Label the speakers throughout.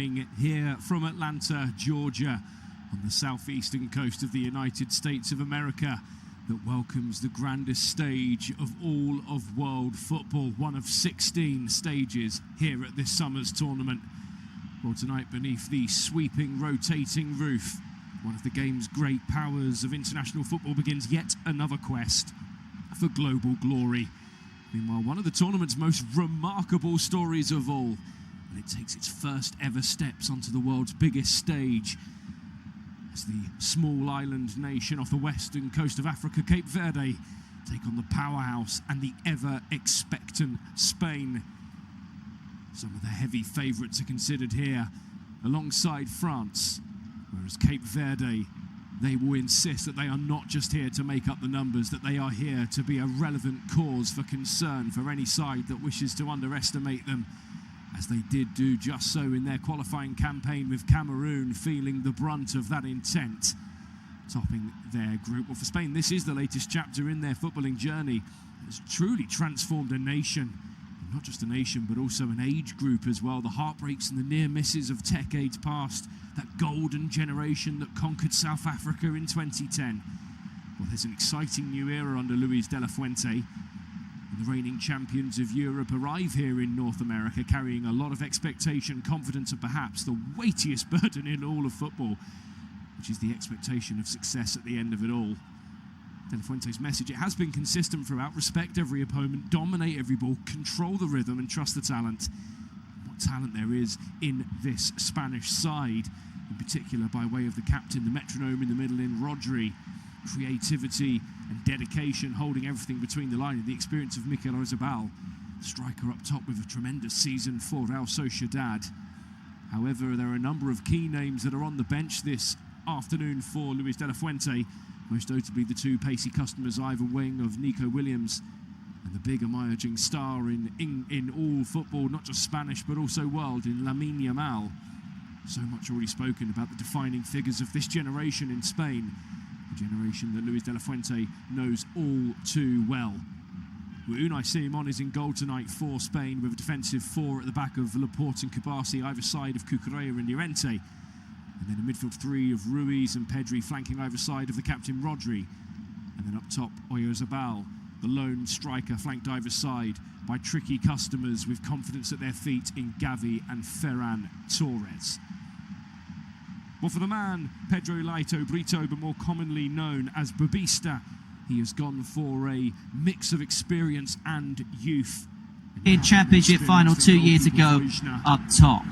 Speaker 1: morning here from Atlanta, Georgia, on the southeastern coast of the United States of America, that welcomes the grandest stage of all of world football, one of 16 stages here at this summer's tournament. Well, tonight, beneath the sweeping, rotating roof, one of the game's great powers of international football begins yet another quest for global glory. Meanwhile, one of the tournament's most remarkable stories of all, and it takes its first ever steps onto the world's biggest stage, as the small island nation off the western coast of Africa, Cape Verde, take on the powerhouse and the ever-expectant Spain. Some of the heavy favourites are considered here, alongside France, whereas Cape Verde, they will insist that they are not just here to make up the numbers, that they are here to be a relevant cause for concern for any side that wishes to underestimate them, as they did do just so in their qualifying campaign, with Cameroon feeling the brunt of that intent, topping their group. Well, for Spain, this is the latest chapter in their footballing journey. It's truly transformed a nation, and not just a nation, but also an age group as well. The heartbreaks and the near misses of decades past, that golden generation that conquered South Africa in 2010. Well, there's an exciting new era under Luis de la Fuente. And the reigning champions of Europe arrive here in North America, carrying a lot of expectation, confidence, and perhaps the weightiest burden in all of football, which is the expectation of success at the end of it all. De La Fuente's message, it has been consistent throughout: respect every opponent, dominate every ball, control the rhythm, and trust the talent. What talent there is in this Spanish side, in particular by way of the captain, the metronome in the middle in Rodri. Creativity and dedication holding everything between the line, and the experience of Mikel Oyarzabal, striker up top with a tremendous season for Real Sociedad. However, there are a number of key names that are on the bench this afternoon for Luis de la Fuente, most notably the two pacey customers either wing of Nico Williams, and the big emerging star in all football, not just Spanish but also world, in Lamine Yamal. So much already spoken about the defining figures of this generation in Spain, a generation that Luis de la Fuente knows all too well. Unai Simon is in goal tonight for Spain, with a defensive four at the back of Laporte and Kubasi, either side of Cucurella and Llorente. And then a midfield three of Ruiz and Pedri flanking either side of the captain Rodri. And then up top, Oyarzabal, the lone striker, flanked either side by tricky customers with confidence at their feet in Gavi and Ferran Torres. Well, for the man, Pedro Laito Brito, but more commonly known as Babista, he has gone for a mix of experience and youth.
Speaker 2: In Championship final 2 years ago, up top.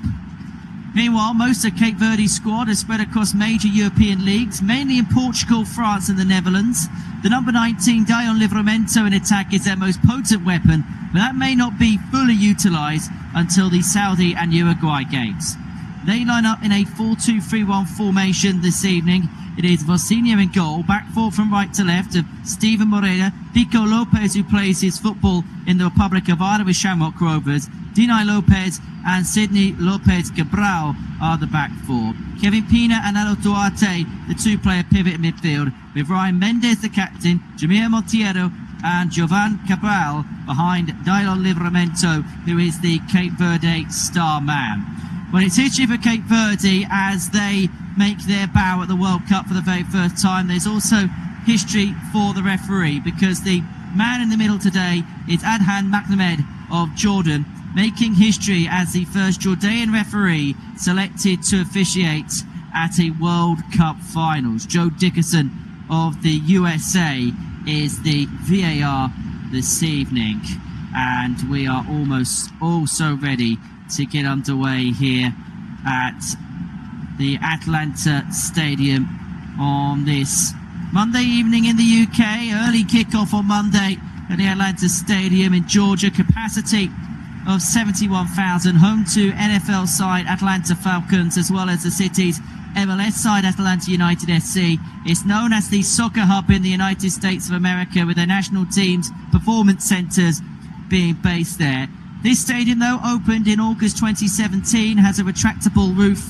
Speaker 2: Meanwhile, most of Cape Verde's squad is spread across major European leagues, mainly in Portugal, France and the Netherlands. The number 19, Dion Livramento, in attack is their most potent weapon, but that may not be fully utilised until the Saudi and Uruguay games. They line up in a 4-2-3-1 formation this evening. It is Vosinha in goal, back four from right to left of Steven Moreira, Pico Lopez, who plays his football in the Republic of Ireland with Shamrock Rovers, Dinay Lopez and Sidney Lopez Cabral are the back four. Kevin Pina and Alo Duarte, the two-player pivot in midfield, with Ryan Mendes, the captain, Jamir Monteiro and Jovan Cabral behind Dion Livramento, who is the Cape Verde star man. Well, it's history for Cape Verde as they make their bow at the World Cup for the very first time. There's also history for the referee, because the man in the middle today is Adhan Mahmed of Jordan, making history as the first Jordanian referee selected to officiate at a World Cup finals. Joe Dickerson of the USA is the VAR this evening, and we are almost also ready to get underway here at the Atlanta Stadium on this Monday evening in the UK. Early kickoff on Monday at the Atlanta Stadium in Georgia. Capacity of 71,000. Home to NFL side Atlanta Falcons, as well as the city's MLS side Atlanta United SC. It's known as the soccer hub in the United States of America, with their national teams' performance centers being based there. This stadium, though, opened in August 2017, has a retractable roof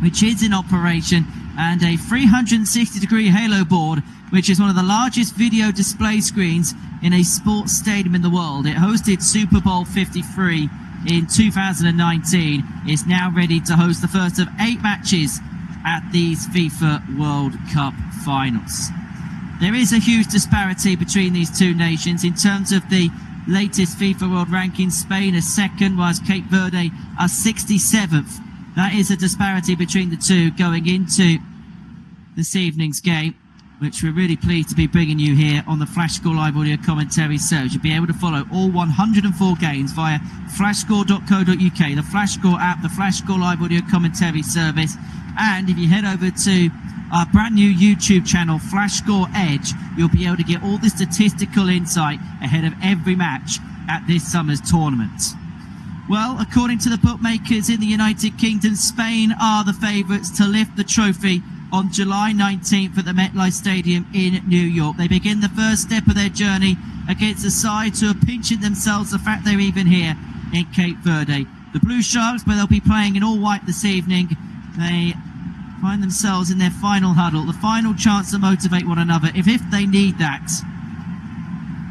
Speaker 2: which is in operation, and a 360-degree halo board, which is one of the largest video display screens in a sports stadium in the world. It hosted Super Bowl 53 in 2019, is now ready to host the first of 8 matches at these FIFA World Cup finals. There is a huge disparity between these two nations in terms of the latest FIFA World Rankings. Spain is second, whilst Cape Verde are 67th. That is a disparity between the two going into this evening's game, which we're really pleased to be bringing you here on the FlashScore live audio commentary service. You'll be able to follow all 104 games via flashscore.co.uk, the FlashScore app, the FlashScore live audio commentary service, and if you head over to our brand new YouTube channel, FlashScore Edge, you'll be able to get all the statistical insight ahead of every match at this summer's tournament. Well, according to the bookmakers in the United Kingdom, Spain are the favourites to lift the trophy on July 19th at the MetLife Stadium in New York. They begin the first step of their journey against a side who are pinching themselves the fact they're even here in Cape Verde. The Blue Sharks, but they'll be playing in all white this evening. They find themselves in their final huddle, the final chance to motivate one another. If they need that,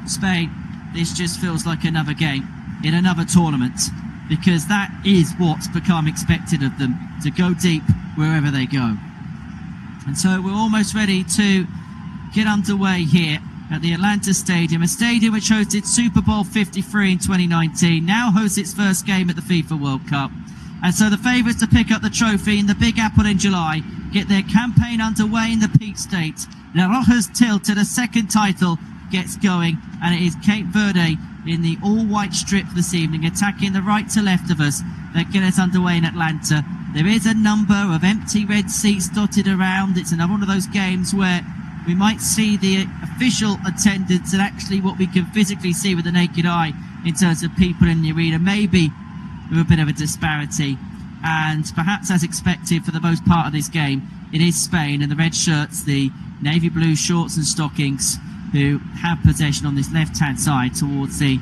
Speaker 2: Spain, this just feels like another game in another tournament, because that is what's become expected of them, to go deep wherever they go. And so we're almost ready to get underway here at the Atlanta Stadium, a stadium which hosted Super Bowl 53 in 2019, now hosts its first game at the FIFA World Cup. And so the favourites to pick up the trophy in the Big Apple in July get their campaign underway in the Peach State. La Roja's tilt to the second title gets going, and it is Cape Verde in the all-white strip this evening, attacking the right to left of us that get us underway in Atlanta. There is a number of empty red seats dotted around. It's another one of those games where we might see the official attendance and actually what we can physically see with the naked eye in terms of people in the arena, maybe with a bit of a disparity. And perhaps as expected for the most part of this game, it is Spain and the red shirts, the navy blue shorts and stockings, who have possession on this left-hand side towards the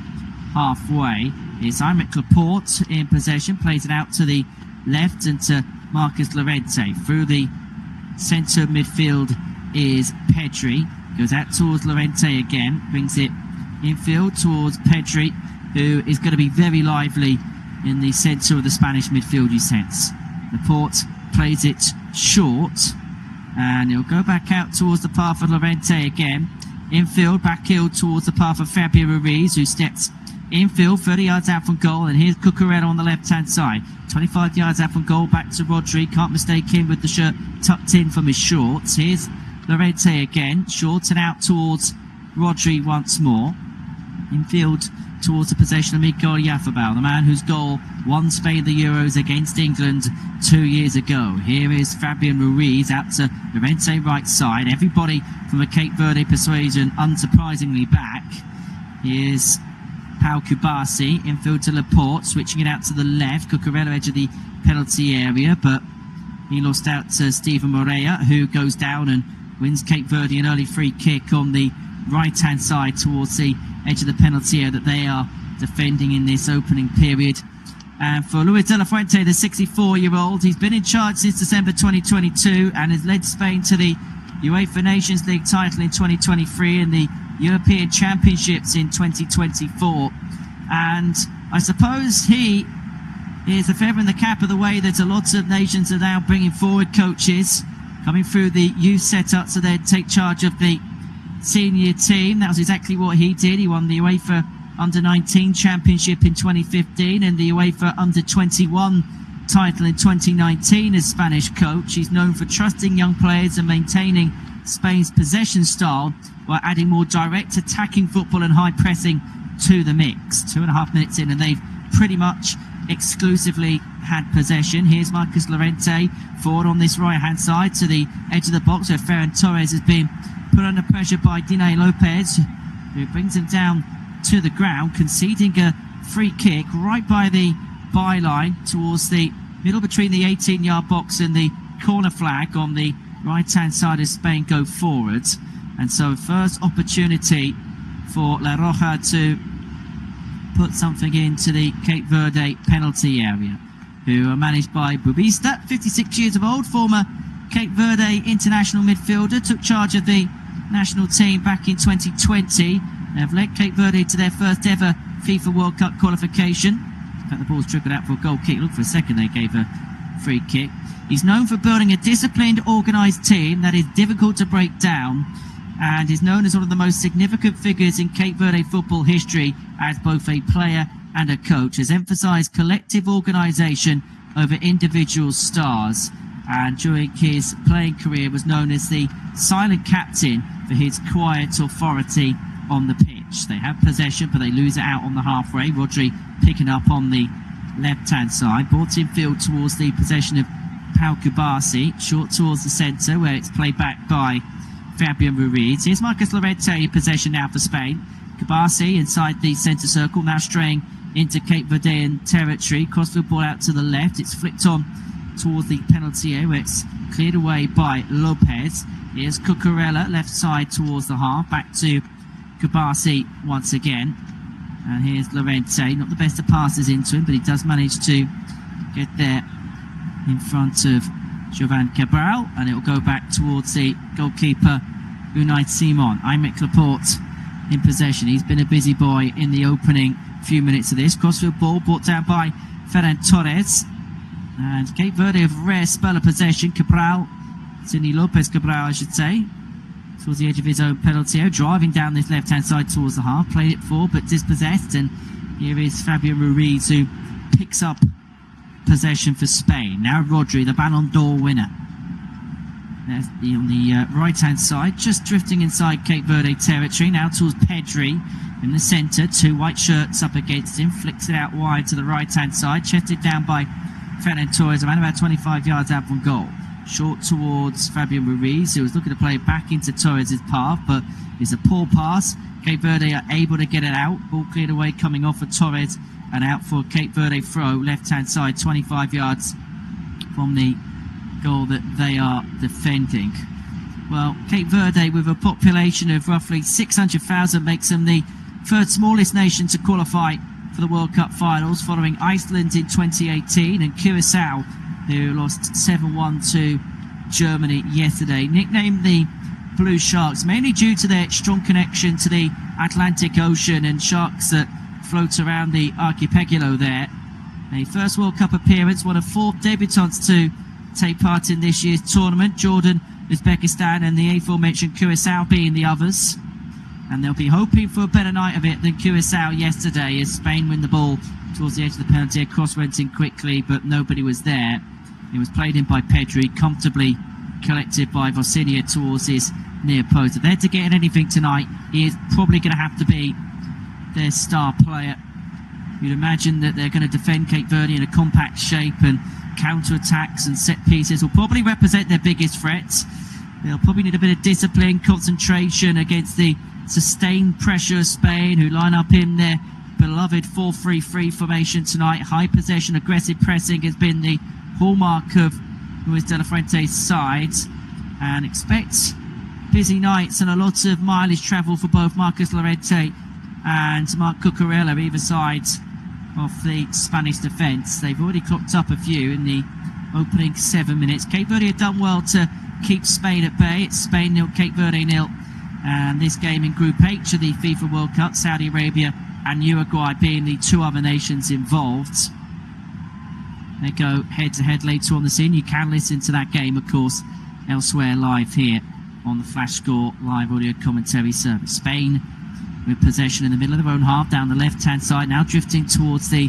Speaker 2: halfway. It's Aymeric Laporte in possession, plays it out to the left and to Marcus Llorente. Through the centre midfield is Pedri, goes out towards Llorente again, brings it infield towards Pedri, who is going to be very lively in the centre of the Spanish midfield, you sense. Laporte plays it short, and he'll go back out towards the path of Llorente again. Infield, backheel towards the path of Fabio Ruiz, who steps infield, 30 yards out from goal, and here's Cucurella on the left-hand side. 25 yards out from goal, back to Rodri. Can't mistake him with the shirt tucked in from his shorts. Here's Llorente again, short and out towards Rodri once more. Infield towards the possession of Miguel Oyarzabal, the man whose goal won Spain the Euros against England 2 years ago. Here is Fabian Ruiz out to Llorente right side. Everybody from a Cape Verde persuasion unsurprisingly back. Here's Pau Kubasi, infield to Laporte, switching it out to the left. Cucurella edge of the penalty area, but he lost out to Steven Moreira, who goes down and wins Cape Verde an early free kick on the right-hand side towards the edge of the penalty area that they are defending in this opening period. And for Luis de la Fuente, the 64-year-old, he's been in charge since December 2022 and has led Spain to the UEFA Nations League title in 2023 and the European Championships in 2024. And I suppose he is a feather in the cap of the way that a lot of nations are now bringing forward coaches coming through the youth setup so they'd take charge of the senior team. That was exactly what he did. He won the UEFA Under-19 Championship in 2015 and the UEFA Under-21 title in 2019 as Spanish coach. He's known for trusting young players and maintaining Spain's possession style while adding more direct attacking football and high pressing to the mix. 2.5 minutes in and they've pretty much exclusively had possession. Here's Marcus Llorente forward on this right hand side to the edge of the box where Ferran Torres has been put under pressure by Diné Lopez, who brings him down to the ground, conceding a free kick right by the byline towards the middle between the 18-yard box and the corner flag on the right-hand side as Spain go forward. And so first opportunity for La Roja to put something into the Cape Verde penalty area, who are managed by Bubista, 56 years of old, former Cape Verde international midfielder, took charge of the national team back in 2020. They've led Cape Verde to their first ever FIFA World Cup qualification. fact, the ball's trickled out for a goal kick. Look, for a second they gave a free kick. He's known for building a disciplined, organised team that is difficult to break down, and is known as one of the most significant figures in Cape Verde football history as both a player and a coach. Has emphasised collective organisation over individual stars, and during his playing career was known as the silent captain for his quiet authority on the pitch. They have possession, but they lose it out on the halfway. Rodri picking up on the left-hand side, brought in field towards the possession of Pau Kubasi, short towards the centre where it's played back by Fabian Ruiz. Here's Marcus Llorente in possession now for Spain. Kubasi inside the centre circle, now straying into Cape Verdean territory. Crossfield ball out to the left. It's flicked on towards the penalty area where it's cleared away by Lopez. Here's Cucurella left side towards the half. Back to Kubasi once again. And here's Llorente. Not the best of passes into him, but he does manage to get there in front of Jovan Cabral. And it will go back towards the goalkeeper, Unai Simon. Aymeric Laporte in possession. He's been a busy boy in the opening few minutes of this. Crossfield ball brought down by Ferran Torres. And Cape Verde have a rare spell of possession. Cabral, Sidney Lopez Cabral I should say, towards the edge of his own penalty area, driving down this left hand side towards the half. Played it forward but dispossessed, and here is Fabian Ruiz who picks up possession for Spain. Now Rodri, the Ballon d'Or winner. There's on the right hand side, just drifting inside Cape Verde territory. Now towards Pedri in the centre, two white shirts up against him, flicks it out wide to the right hand side, chested down by Ferran Torres, around about 25 yards out from goal. Short towards Fabian Ruiz, who was looking to play it back into Torres' path, but it's a poor pass. Cape Verde are able to get it out. Ball cleared away, coming off of Torres, and out for Cape Verde throw, left-hand side, 25 yards from the goal that they are defending. Well, Cape Verde, with a population of roughly 600,000, makes them the third smallest nation to qualify for the World Cup finals, following Iceland in 2018 and Curacao, who lost 7-1 to Germany yesterday. Nicknamed the Blue Sharks, mainly due to their strong connection to the Atlantic Ocean and sharks that float around the archipelago there. A first World Cup appearance, one of four debutants to take part in this year's tournament. Jordan, Uzbekistan and the aforementioned Curacao being the others. And they'll be hoping for a better night of it than Curacao yesterday, as Spain win the ball towards the edge of the penalty. A cross went in quickly, but nobody was there. It was played in by Pedri, comfortably collected by Vocinia towards his near post. If they're to get anything tonight, he is probably going to have to be their star player. You'd imagine that they're going to defend Cape Verde in a compact shape, and counter-attacks and set pieces will probably represent their biggest threats. They'll probably need a bit of discipline, concentration against the sustained pressure of Spain, who line up in their beloved 4-3-3 formation tonight. High possession, aggressive pressing has been the hallmark of Luis de la Fuente's side, and expect busy nights and a lot of mileage travel for both Marcus Llorente and Marc Cucurella, either side of the Spanish defence. They've already clocked up a few in the opening 7 minutes. Cape Verde have done well to keep Spain at bay. It's Spain 0, Cape Verde 0. And this game in Group H of the FIFA World Cup, Saudi Arabia and Uruguay being the two other nations involved. They go head-to-head later on the scene. You can listen to that game, of course, elsewhere live here on the Flash Score live audio commentary service. Spain with possession in the middle of their own half, down the left-hand side. Now drifting towards the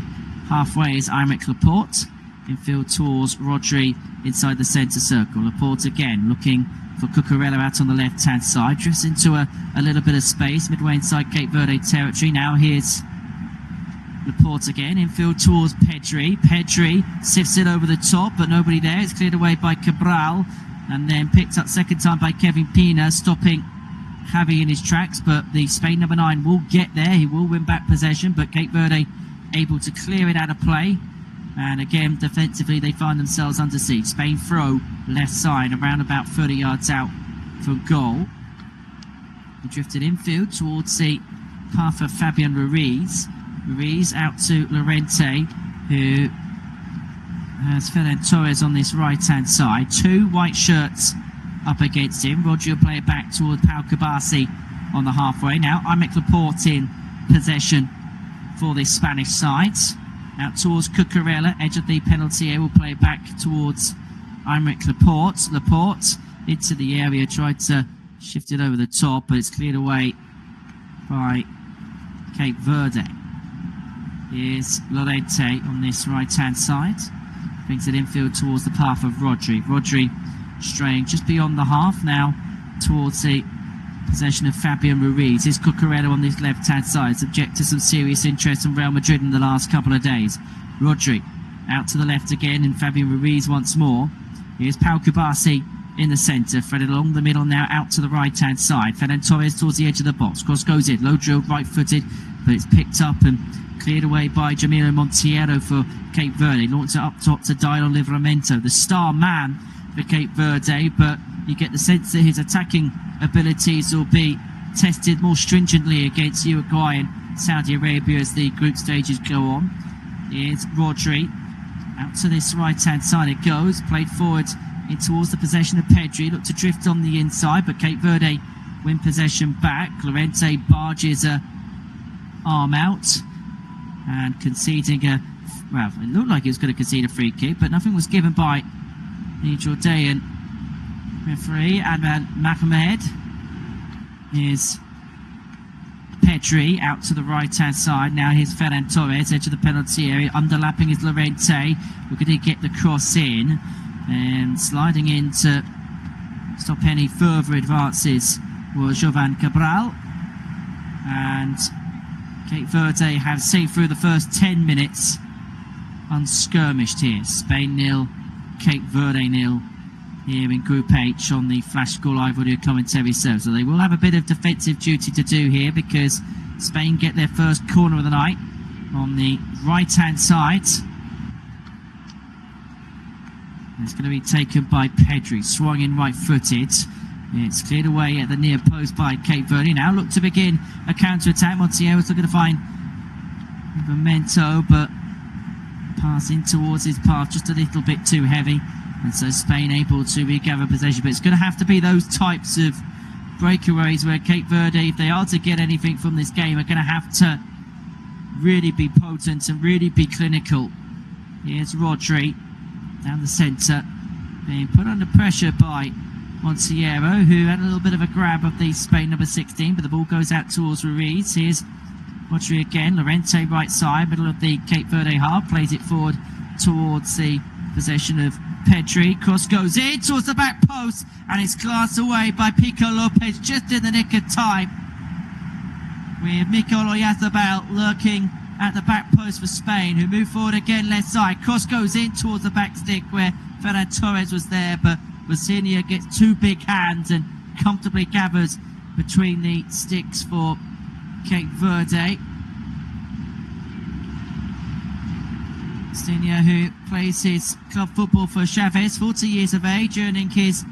Speaker 2: halfway is Aymeric Laporte. Infield towards Rodri inside the centre circle. Laporte again looking for Cucurella out on the left-hand side. Drifts into a little bit of space midway inside Cape Verde territory. Now here's Laporte again. Infield towards Pedri. Pedri sifts it over the top, but nobody there. It's cleared away by Cabral, and then picked up second time by Kevin Pina, stopping Javi in his tracks. But the Spain number 9 will get there. He will win back possession, but Cape Verde able to clear it out of play. And again, defensively, they find themselves under siege. Spain throw left side, around about 30 yards out for goal. He drifted infield towards the path of Fabian Ruiz. Ruiz out to Llorente, who has Ferran Torres on this right-hand side. Two white shirts up against him. Rodri will play it back towards Pau Kubasi on the halfway. Now Aymeric Laporte in possession for this Spanish side. out towards Cucurella, edge of the penalty area, will play it back towards Aymeric Laporte. Laporte into the area, tried to shift it over the top, but it's cleared away by Cape Verde. Here's Lorente on this right-hand side. Brings it infield towards the path of Rodri. Rodri straying just beyond the half now towards the possession of Fabian Ruiz. Here's Cucurella on this left-hand side, subject to some serious interest from Real Madrid in the last couple of days. Rodri out to the left again, and Fabian Ruiz once more. Here's Pau Kubasi in the centre, threaded along the middle now out to the right-hand side. Ferran Torres towards the edge of the box. Cross goes in, low drilled, right-footed, but it's picked up and cleared away by Jamiro Monteiro for Cape Verde. Launched it up top to Dylan Livramento, the star man for Cape Verde, but you get the sense that his attacking abilities will be tested more stringently against Uruguay and Saudi Arabia as the group stages go on. Here's Rodri. Out to this right-hand side it goes. Played forward in towards the possession of Pedri. Looked to drift on the inside, but Cape Verde win possession back. Lorente barges a arm out and conceding a... Well, it looked like he was going to concede a free kick, but nothing was given by the Jordan referee, Adnan Mohamed. Here's Pedri out to the right-hand side. Now here's Ferran Torres, edge of the penalty area. Underlapping is Lorente. We're going to get the cross in. And sliding in to stop any further advances was Jovan Cabral. And Cape Verde have saved through the first 10 minutes unskirmished here. Spain 0, Cape Verde 0 here in Group H on the Flash Score Live audio commentary serve. So they will have a bit of defensive duty to do here because Spain get their first corner of the night on the right-hand side. It's going to be taken by Pedri, swung in right-footed. It's cleared away at the near post by Cape Verde. Now look to begin a counter-attack. Montiero's looking to find Memento, but passing towards his path just a little bit too heavy. And so Spain able to regather possession. But it's going to have to be those types of breakaways where Cape Verde, if they are to get anything from this game, are going to have to really be potent and really be clinical. Here's Rodri down the centre, being put under pressure by Monteiro, who had a little bit of a grab of the Spain number 16, but the ball goes out towards Ruiz. Here's Rodri again, Lorente right side, middle of the Cape Verde half, plays it forward towards the possession of Pedri. Cross goes in towards the back post, and it's glanced away by Pico Lopez just in the nick of time, with Mikel Oyarzabal lurking at the back post for Spain, who move forward again left side. Cross goes in towards the back stick where Ferran Torres was there, but Rosinia gets two big hands and comfortably gathers between the sticks for Cape Verde. Rosinia, who plays his club football for Chavez, 40 years of age, earning his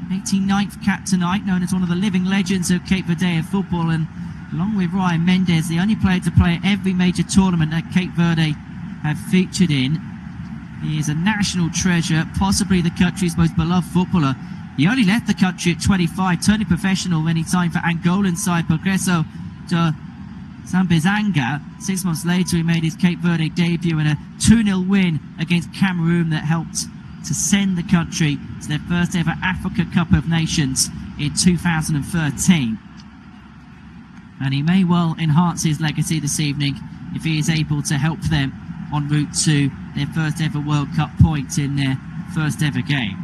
Speaker 2: 89th cap tonight, known as one of the living legends of Cape Verde football, and along with Ryan Mendes, the only player to play at every major tournament that Cape Verde have featured in. He is a national treasure, possibly the country's most beloved footballer. He only left the country at 25, turning professional when he signed for Angolan side Progresso de Sambizanga. 6 months later, he made his Cape Verde debut in a 2-0 win against Cameroon that helped to send the country to their first ever Africa Cup of Nations in 2013. And he may well enhance his legacy this evening if he is able to help them en route to their first ever World Cup point in their first ever game.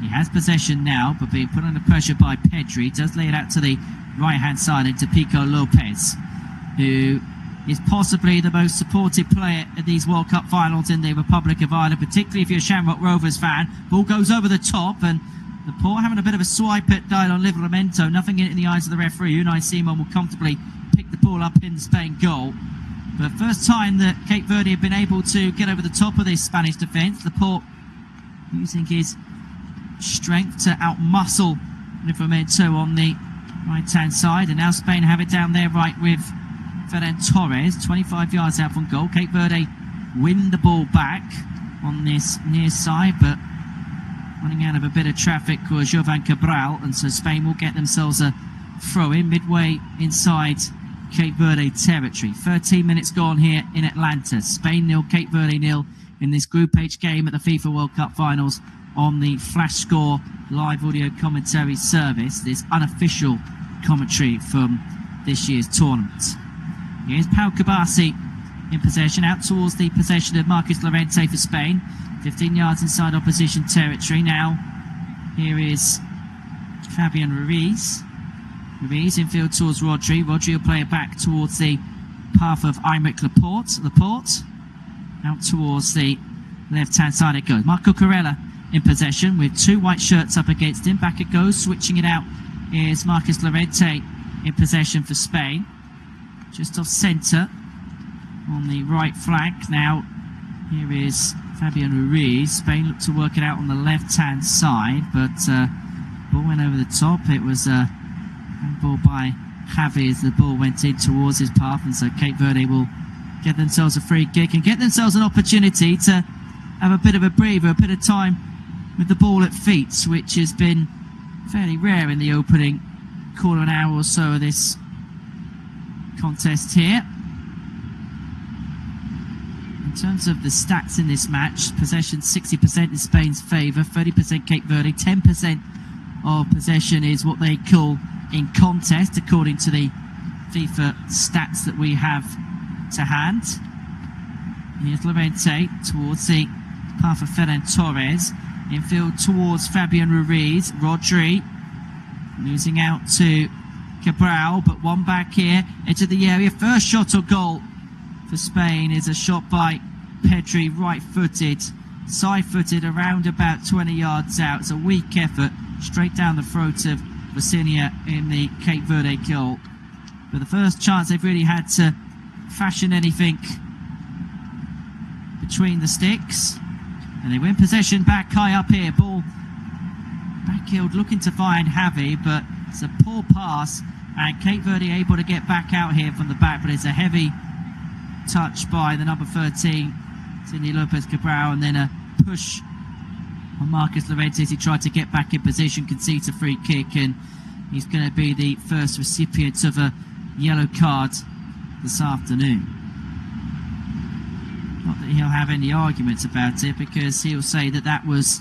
Speaker 2: He has possession now, but being put under pressure by Pedri. Does lay it out to the right hand side into Pico Lopez, who is possibly the most supported player at these World Cup finals in the Republic of Ireland, particularly if you're a Shamrock Rovers fan. Ball goes over the top, and Laporte having a bit of a swipe at Dylan Livramento. Nothing in the eyes of the referee. Unai Simon will comfortably pick the ball up in the Spain goal. But first time that Cape Verde have been able to get over the top of this Spanish defence. Laporte using his strength to outmuscle Livramento on the right-hand side. And now Spain have it down there right with Ferran Torres, 25 yards out from goal. Cape Verde win the ball back on this near side, but running out of a bit of traffic was Jovan Cabral, and so Spain will get themselves a throw-in midway inside Cape Verde territory. 13 minutes gone here in Atlanta. Spain 0, Cape Verde 0 in this Group H game at the FIFA World Cup Finals on the Flash Score live audio commentary service. This unofficial commentary from this year's tournament. Here's Pau Kubasi in possession, out towards the possession of Marcus Llorente for Spain. 15 yards inside opposition territory. Now, here is Fabian Ruiz. Ruiz infield towards Rodri. Rodri will play it back towards the path of Aymeric Laporte. Out towards the left-hand side it goes. Marco Corella in possession with two white shirts up against him. Back it goes, switching it out is Marcus Llorente in possession for Spain. Just off centre on the right flank. Now, here is Fabian Ruiz. Spain looked to work it out on the left-hand side, but ball went over the top. It was a ball by Javi as the ball went in towards his path, and so Cape Verde will get themselves a free kick and get themselves an opportunity to have a bit of a breather, a bit of time with the ball at feet, which has been fairly rare in the opening quarter of an hour or so of this contest here. In terms of the stats in this match, possession 60% in Spain's favour, 30% Cape Verde, 10% of possession is what they call in contest, according to the FIFA stats that we have to hand. Here's Llorente towards the path of Ferran Torres. Infield towards Fabian Ruiz. Rodri losing out to Cabral, but one back here into the area. First shot or goal for Spain is a shot by Pedri, right-footed, side-footed, around about 20 yards out. It's a weak effort, straight down the throat of Vacinia in the Cape Verde goal. But the first chance they've really had to fashion anything between the sticks, and they win possession back high up here. Ball backfield looking to find Javi, but it's a poor pass, and Cape Verde able to get back out here from the back, but it's a heavy touch by the number 13 Sidney Lopez Cabral, and then a push on Marcus Llorente as he tried to get back in position, concedes a free kick, and he's going to be the first recipient of a yellow card this afternoon. Not that he'll have any arguments about it, because he'll say that that was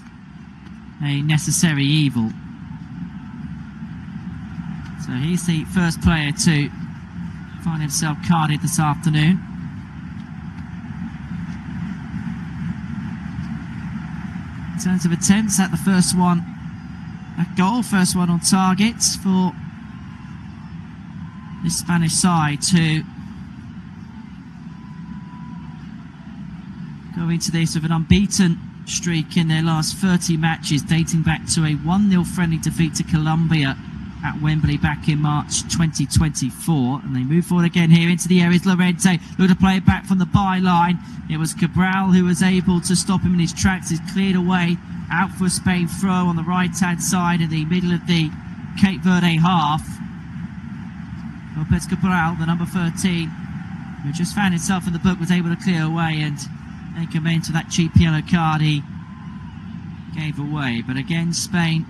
Speaker 2: a necessary evil. So he's the first player to find himself carded this afternoon. In terms of attempts, at the first one, a goal, first one on target for this Spanish side to go into this with an unbeaten streak in their last 30 matches, dating back to a 1-0 friendly defeat to Colombia at Wembley back in March 2024. And they move forward again here into the areas. Llorente looked to play it back from the byline. It was Cabral who was able to stop him in his tracks. He's cleared away, out for a Spain throw on the right hand side in the middle of the Cape Verde half. Lopez Cabral, the number 13, who just found himself in the book, was able to clear away and take him into that cheap yellow card he gave away. But again, Spain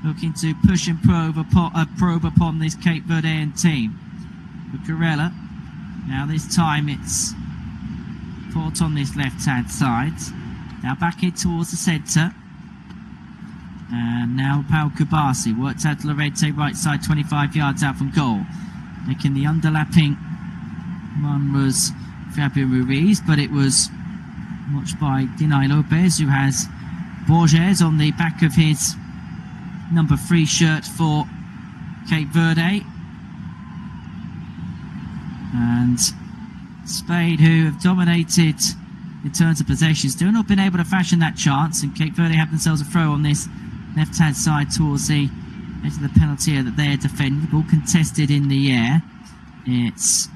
Speaker 2: looking to push and probe upon this Cape Verdean team. Bucarella, now this time it's caught on this left-hand side. Now back in towards the centre. And now Pau Kubasi worked out Llorente right side, 25 yards out from goal. Making the underlapping one was Fabian Ruiz, but it was watched by Dinay Lopez, who has Borges on the back of his number 3 shirt for Cape Verde. And Spain, who have dominated in terms of possession, still not been able to fashion that chance, and Cape Verde have themselves a throw on this left-hand side towards the edge of the penalty area that they are defending. The ball contested in the air. It's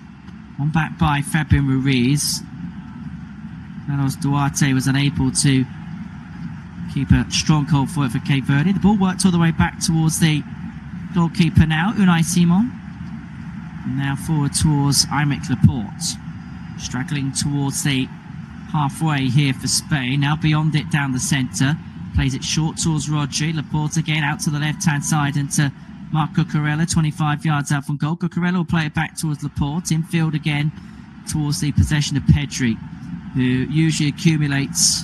Speaker 2: on back by Fabian Ruiz. Carlos Duarte was unable to keep a strong hold for it for Cape Verde. The ball worked all the way back towards the goalkeeper now, Unai Simon. And now forward towards Aymeric Laporte. Straggling towards the halfway here for Spain. Now beyond it down the centre. Plays it short towards Rodri. Laporte again out to the left-hand side and to Marc Cucurella, 25 yards out from goal. Cucurella will play it back towards Laporte. Infield again towards the possession of Pedri, who usually accumulates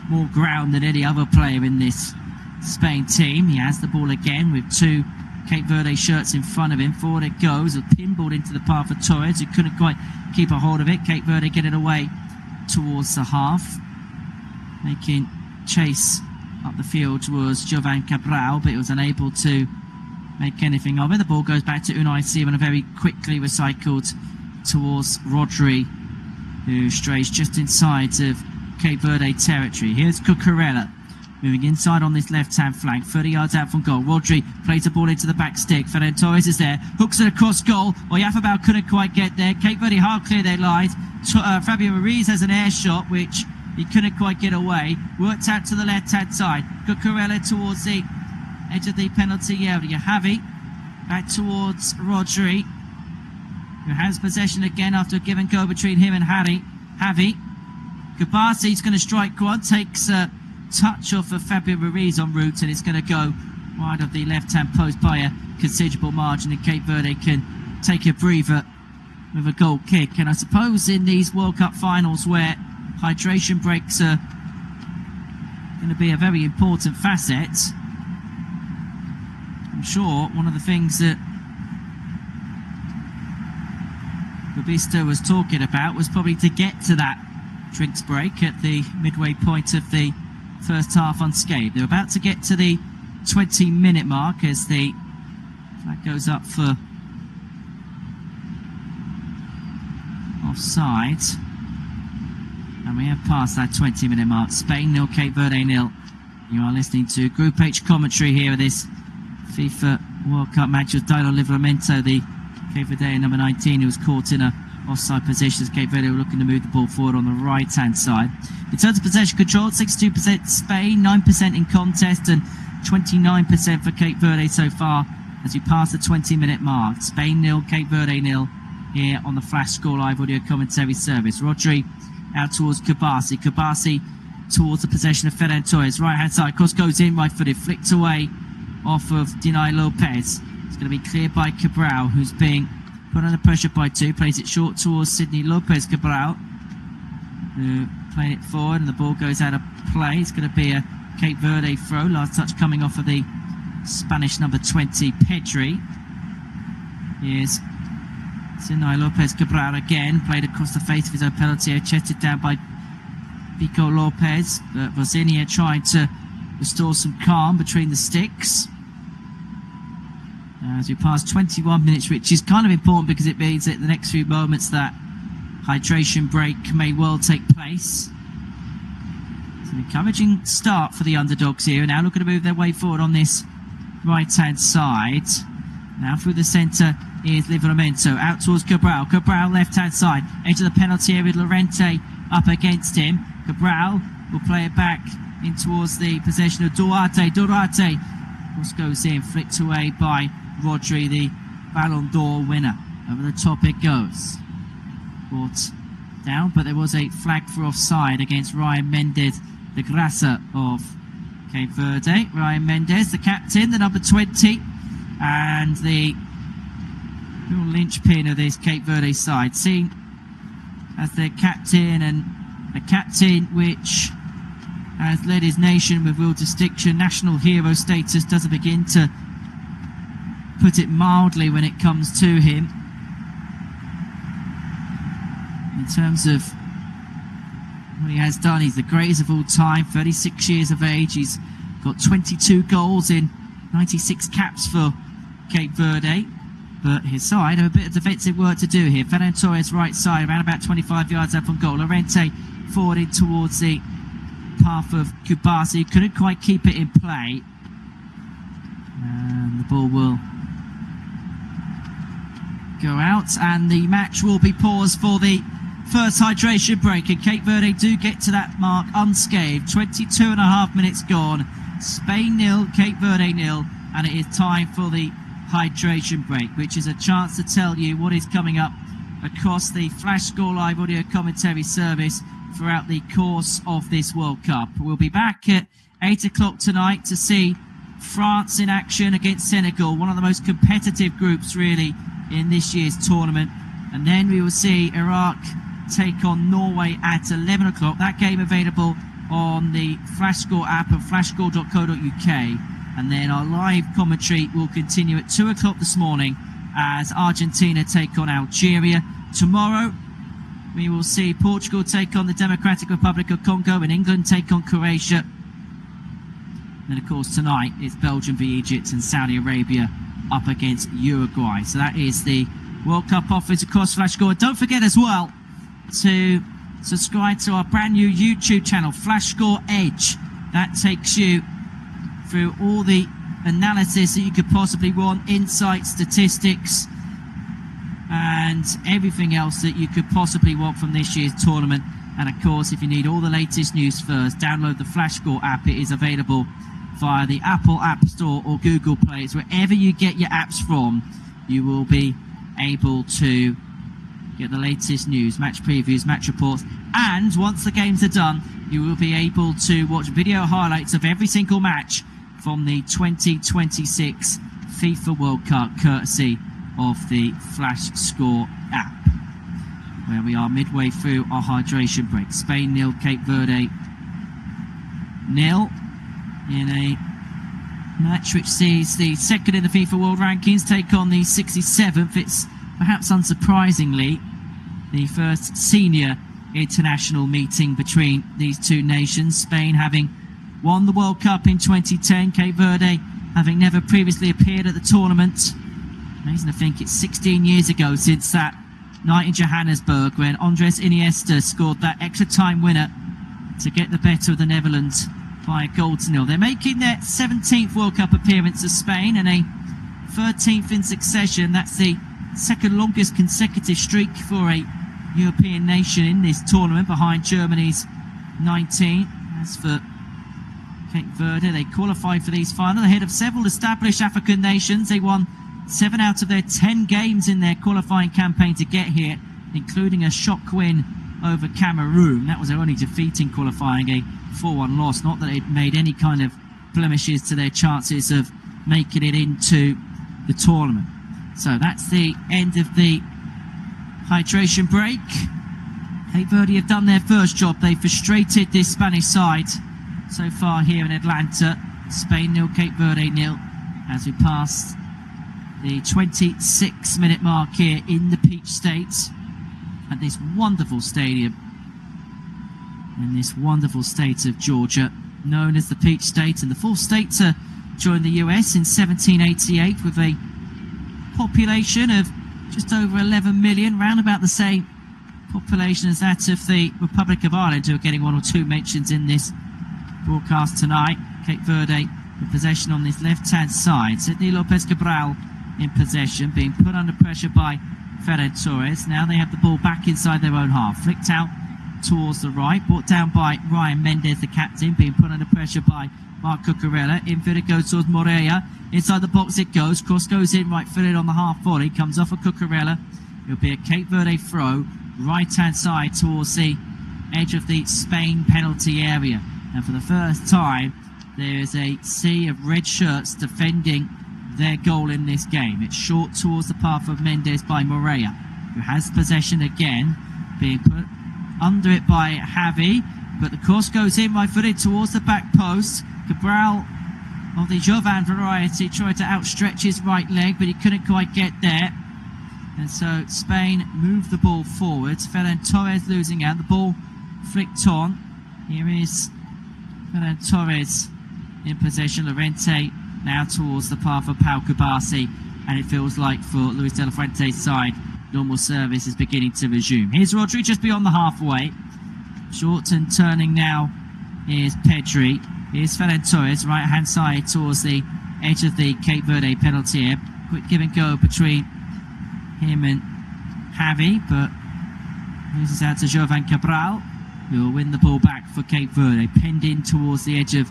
Speaker 2: more ground than any other player in this Spain team. He has the ball again with two Cape Verde shirts in front of him. Forward it goes, a pinball into the path of Torres, who couldn't quite keep a hold of it. Cape Verde get it away towards the half. Making chase up the field was Jovan Cabral, but he was unable to make anything of it. The ball goes back to Unai Simon, and very quickly recycled towards Rodri, who strays just inside of Cape Verde territory. Here's Cucurella moving inside on this left-hand flank, 30 yards out from goal. Rodri plays the ball into the back stick. Ferran Torres is there, hooks it across goal. Oyafabal couldn't quite get there. Cape Verde hard clear their lines. Fabio Ruiz has an air shot, which he couldn't quite get away. Worked out to the left-hand side. Cucurella towards the edge of the penalty area. Javi back towards Rodri, who has possession again after a give and go between him and Javi. Kabasi's going to strike one, takes a touch off of Fabio Ruiz en route, and it's going to go wide of the left-hand post by a considerable margin, and Cape Verde can take a breather with a goal kick. And I suppose in these World Cup finals where hydration breaks are going to be a very important facet, I'm sure one of the things that Babista was talking about was probably to get to that drinks break at the midway point of the first half unscathed. They're about to get to the 20-minute mark as the flag goes up for offside, and we have passed that 20-minute mark. Spain 0, Cape Verde 0. You are listening to Group H commentary here of this FIFA World Cup match with Dailo Livramento, the Cape Verde number 19, who was caught in a offside position as Cape Verde were looking to move the ball forward on the right-hand side. In terms of possession control, 62% Spain, 9% in contest, and 29% for Cape Verde so far as we pass the 20-minute mark. Spain 0, Cape Verde 0 here on the Flash Score Live audio commentary service. Rodri out towards Kabasi. Kabasi towards the possession of Ferran Torres. Right-hand side, cross goes in, right-footed, flicked away off of Dinay Lopez. It's going to be cleared by Cabral, who's being put under pressure by two. Plays it short towards Sidney Lopez Cabral, who played it forward, and the ball goes out of play. It's going to be a Cape Verde throw. Last touch coming off of the Spanish number 20, Pedri. Here's Sidney Lopez Cabral again. Played across the face of his own penalty area, chested down by Pico Lopez. But Vosinia trying to restore some calm between the sticks. As we pass 21 minutes, which is kind of important because it means that the next few moments that hydration break may well take place. It's an encouraging start for the underdogs here. Now looking to move their way forward on this right-hand side. Now through the centre is Livramento. Out towards Cabral. Cabral left-hand side. Edge of the penalty area with Llorente up against him. Cabral will play it back in towards the possession of Duarte. Duarte goes in, flicked away by Rodri, the Ballon d'Or winner. Over the top it goes. Brought down, but there was a flag for offside against Ryan Mendes de Grassa of Cape Verde. Ryan Mendes, the captain, the number 20, and the real linchpin of this Cape Verde side. Seen as their captain, and a captain which has led his nation with real distinction. National hero status doesn't begin to put it mildly when it comes to him. In terms of what he has done, he's the greatest of all time, 36 years of age. He's got 22 goals in 96 caps for Cape Verde. But his side have a bit of defensive work to do here. Ferran Torres right side, around about 25 yards out from goal. Llorente forward in towards the path of Kubasi. Couldn't quite keep it in play. And the ball will go out, and the match will be paused for the first hydration break. And Cape Verde do get to that mark unscathed. 22 and a half minutes gone. Spain 0, Cape Verde 0, and it is time for the hydration break, which is a chance to tell you what is coming up across the Flash Score Live audio commentary service throughout the course of this World Cup. We'll be back at 8 o'clock tonight to see France in action against Senegal, one of the most competitive groups really in this year's tournament. And then we will see Iraq take on Norway at 11 o'clock. That game available on the FlashScore app and flashscore.co.uk. And then our live commentary will continue at 2 o'clock this morning as Argentina take on Algeria. Tomorrow we will see Portugal take on the Democratic Republic of Congo and England take on Croatia. And of course tonight it's Belgium v Egypt and Saudi Arabia up against Uruguay. So that is the World Cup offers across FlashScore. Don't forget as well to subscribe to our brand new YouTube channel, FlashScore Edge. That takes you through all the analysis that you could possibly want, insights, statistics, and everything else that you could possibly want from this year's tournament. And of course, if you need all the latest news first, download the FlashScore app. It is available via the Apple App Store or Google Play. It's wherever you get your apps from, you will be able to get the latest news, match previews, match reports, and once the games are done, you will be able to watch video highlights of every single match from the 2026 FIFA World Cup, courtesy of the FlashScore app, where we are midway through our hydration break. Spain 0, Cape Verde 0, in a match which sees the second in the FIFA World Rankings take on the 67th. It's perhaps unsurprisingly the first senior international meeting between these two nations. Spain having won the World Cup in 2010, Cape Verde having never previously appeared at the tournament. Amazing to think it's 16 years ago since that night in Johannesburg when Andres Iniesta scored that extra time winner to get the better of the Netherlands by a goal to nil. They're making their 17th World Cup appearance as Spain and a 13th in succession. That's the second longest consecutive streak for a European nation in this tournament, behind Germany's 19. As for Cape Verde, they qualified for these finals ahead of several established African nations. They won 7 out of their 10 games in their qualifying campaign to get here, including a shock win over Cameroon. That was their only defeat in qualifying, a 4-1 loss. Not that it made any kind of blemishes to their chances of making it into the tournament. So that's the end of the hydration break. Cape Verde have done their first job. They've frustrated this Spanish side so far here in Atlanta. Spain 0, Cape Verde 0, as we pass the 26-minute mark here in the Peach State at this wonderful stadium in this wonderful state of Georgia, known as the Peach State, and the fourth state to join the US in 1788, with a population of just over 11 million, round about the same population as that of the Republic of Ireland, who are getting one or two mentions in this broadcast tonight. Cape Verde in possession on this left-hand side. Sidney Lopez Cabral in possession, being put under pressure by Ferran Torres. Now they have the ball back inside their own half, flicked out towards the right, brought down by Ryan Mendes, the captain, being put under pressure by Marc Cucurella. Infield it goes towards Moreira. Inside the box it goes. Cross goes in, right footed on the half volley. Comes off of Cucurella. It'll be a Cape Verde throw, right-hand side towards the edge of the Spain penalty area. And for the first time, there is a sea of red shirts defending their goal in this game. It's short towards the path of Mendes by Moreira, who has possession again, being put under it by Javi, but the cross goes in, right-footed towards the back post. Cabral of the Jovan variety tried to outstretch his right leg, but he couldn't quite get there. And so Spain moved the ball forward. Ferran Torres losing out. The ball flicked on. Here is Ferran Torres in possession. Lorente now towards the path of Pau Kubasi. And it feels like for Luis de la Fuente's side, normal service is beginning to resume. Here's Rodri just beyond the halfway. Short and turning now is Pedri. Here's Ferran Torres, right-hand side towards the edge of the Cape Verde penalty area. Quick give and go between him and Javi, but loses out to Jovan Cabral, who will win the ball back for Cape Verde. Penned in towards the edge of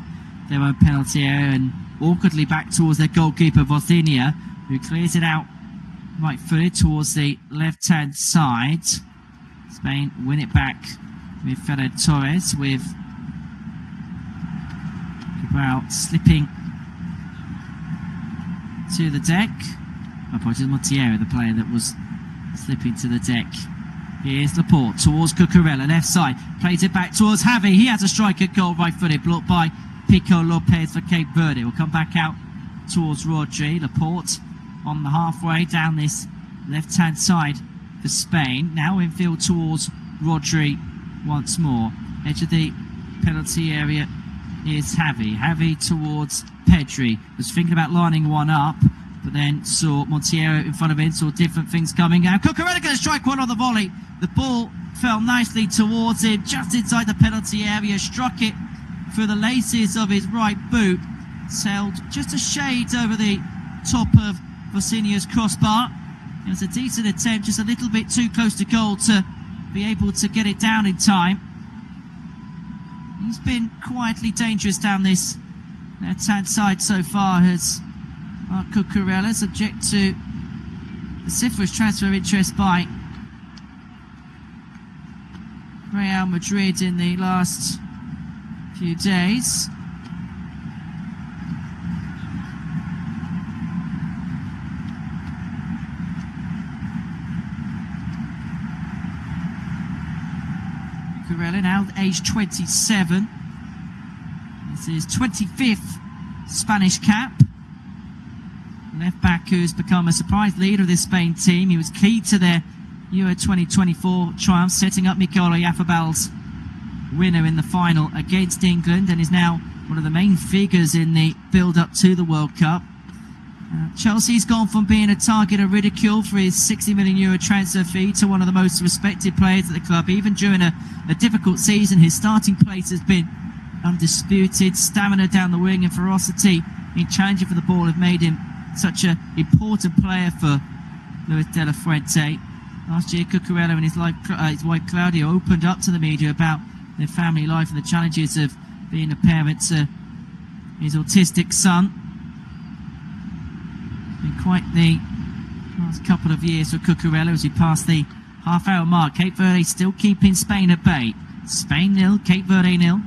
Speaker 2: their own penalty area and awkwardly back towards their goalkeeper Vozinha, who clears it out right-footed towards the left-hand side. Spain win it back with Ferran Torres, with Cabral slipping to the deck. Apologies, Monteiro, the player that was slipping to the deck. Here's Laporte towards Cucurella, left side, plays it back towards Javi. He has a strike at goal, right-footed, blocked by Pico Lopez for Cape Verde. Will come back out towards Rodri. Laporte on the halfway down this left-hand side for Spain. Now infield towards Rodri once more. Edge of the penalty area is Javi. Javi towards Pedri. Was thinking about lining one up, but then saw Monteiro in front of him, saw different things coming out. Cucurella going to strike one on the volley. The ball fell nicely towards him, just inside the penalty area, struck it through the laces of his right boot, sailed just a shade over the top of Vosinha's crossbar. It was a decent attempt, just a little bit too close to goal to be able to get it down in time. He's been quietly dangerous down this left-hand side so far, as Cucurella, subject to vociferous transfer interest by Real Madrid in the last few days. Cucurella now age 27. This is 25th Spanish cap. Left back who's become a surprise leader of this Spain team. He was key to their Euro 2024 triumph, setting up Mikel Oyarzábal's winner in the final against England, and is now one of the main figures in the build-up to the World Cup. Chelsea's gone from being a target of ridicule for his €60 million transfer fee to one of the most respected players at the club. Even during a difficult season, his starting place has been undisputed. Stamina down the wing and ferocity in challenging for the ball have made him such an important player for Luis de la Fuente. Last year, Cucurella and his wife Claudia opened up to the media about their family life and the challenges of being a parent to his autistic son. Been quite the last couple of years for Cucurella as he passed the half-hour mark. Cape Verde still keeping Spain at bay. Spain 0, Cape Verde 0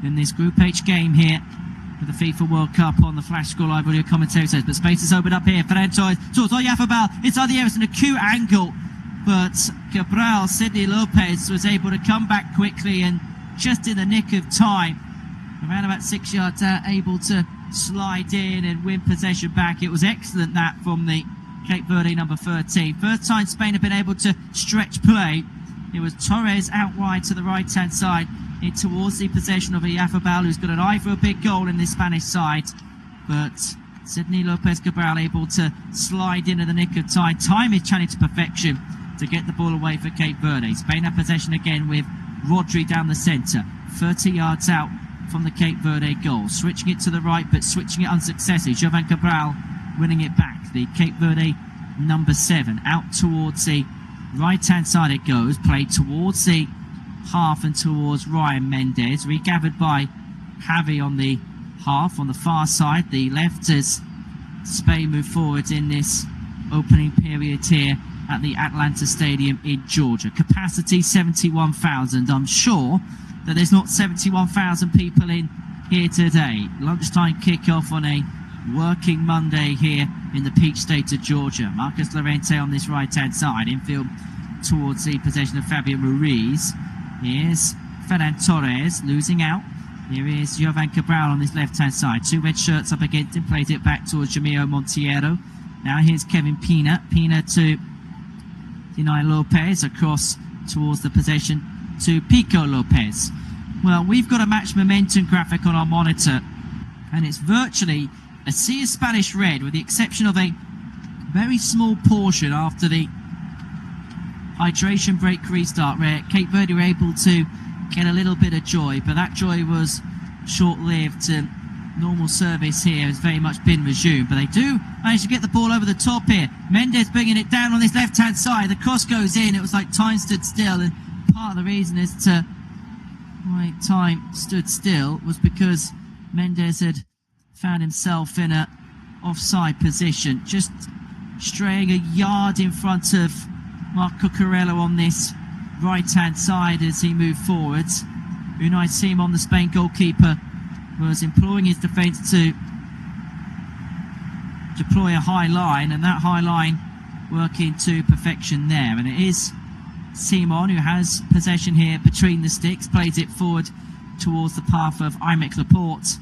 Speaker 2: in this Group H game here for the FIFA World Cup on the Flash Score Live audio commentary says. But space is opened up here. Ferran Torres towards Oyarzábal inside the area. It's an acute angle, but Cabral, Sidney Lopez, was able to come back quickly and just in the nick of time, around about 6 yards out, able to slide in and win possession back. It was excellent that from the Cape Verde number 13. First time Spain have been able to stretch play. It was Torres out wide to the right hand side, in towards the possession of Oyarzábal, who's got an eye for a big goal in this Spanish side, but Sidney Lopez Cabral able to slide in the nick of time. Time is challenged to perfection to get the ball away for Cape Verde. Spain have possession again with Rodri down the centre, 30 yards out from the Cape Verde goal. Switching it to the right, but switching it unsuccessfully. Jovan Cabral winning it back. The Cape Verde number 7 out towards the right-hand side it goes. Played towards the half and towards Ryan Mendes. Regathered by Javi on the half, on the far side. The left as Spain move forward in this opening period here at the Atlanta Stadium in Georgia. Capacity 71,000. I'm sure that there's not 71,000 people in here today. Lunchtime kickoff on a working Monday here in the Peach State of Georgia. Marcus Llorente on this right-hand side. Infield towards the possession of Fabian Ruiz. Here's Ferran Torres losing out. Here is Jovan Cabral on this left-hand side. Two red shirts up against him. Plays it back towards Jamiro Monteiro. Now here's Kevin Pina. Pina to Dinay Lopez across towards the possession to Pico Lopez. Well, we've got a match momentum graphic on our monitor, and it's virtually a sea of Spanish red, with the exception of a very small portion after the hydration break restart, where Cape Verde were able to get a little bit of joy, but that joy was short-lived. Normal service here has very much been resumed, but they do manage to get the ball over the top here. Mendes bringing it down on this left-hand side. The cross goes in. It was like time stood still, and part of the reason as to why time stood still was because Mendes had found himself in a offside position, just straying a yard in front of Marc Cucurella on this right-hand side as he moved forwards. Unai Simon, the Spain goalkeeper, was imploring his defence to deploy a high line, and that high line working to perfection there. And it is Simon who has possession here between the sticks, plays it forward towards the path of Aymeric Laporte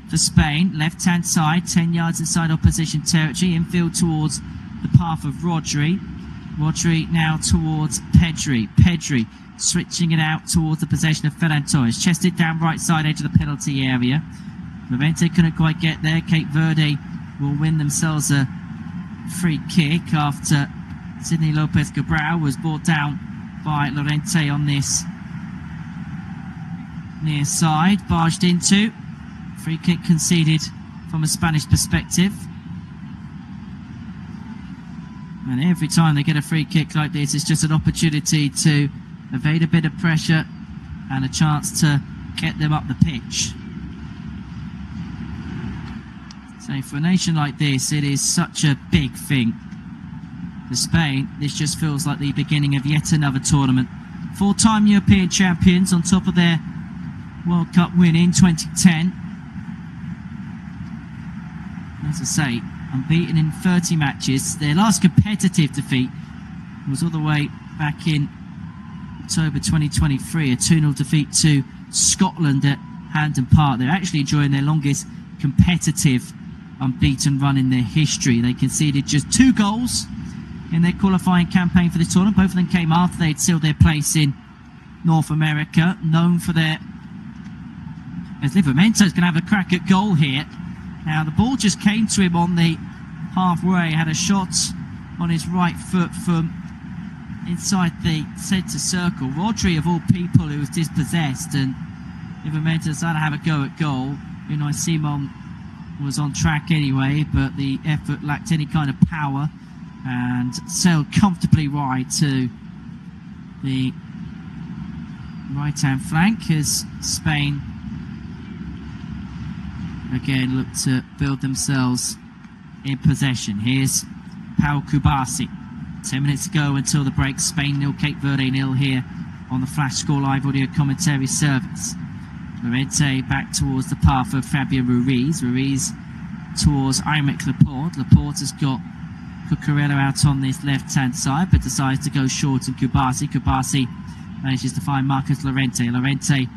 Speaker 2: for Spain. Left-hand side, 10 yards inside opposition territory, infield towards the path of Rodri. Rodri now towards Pedri. Pedri switching it out towards the possession of Ferran Torres. Chested down right side edge of the penalty area. Lorente couldn't quite get there. Cape Verde will win themselves a free kick after Sidney Lopez Cabral was brought down by Lorente on this near side. Barged into. Free kick conceded from a Spanish perspective. And every time they get a free kick like this, it's just an opportunity to evade a bit of pressure and a chance to get them up the pitch. So for a nation like this, it is such a big thing. For Spain, this just feels like the beginning of yet another tournament. 4-time European champions on top of their World Cup win in 2010. As I say, unbeaten in 30 matches. Their last competitive defeat was all the way back in October 2023, a 2-0 defeat to Scotland at Hampden Park. They're actually enjoying their longest competitive unbeaten run in their history. They conceded just 2 goals in their qualifying campaign for this tournament. Both of them came after they'd sealed their place in North America, known for their... As Livermento's going to have a crack at goal here. Now, the ball just came to him on the halfway, had a shot on his right foot from inside the centre circle. Rodri, of all people, who was dispossessed, and Livermento decided to have a go at goal. Unai Simon was on track anyway, but the effort lacked any kind of power and sailed comfortably wide to the right-hand flank as Spain again look to build themselves in possession. Here's Pau Kubasi. 10 minutes to go until the break. Spain 0, Cape Verde 0 here on the Flash Score Live audio commentary service. Lorente back towards the path of Fabian Ruiz. Ruiz towards Aymeric Laporte. Laporte has got Cucurella out on this left-hand side, but decides to go short and Kubasi. Kubasi manages to find Marcos Lorente. Lorente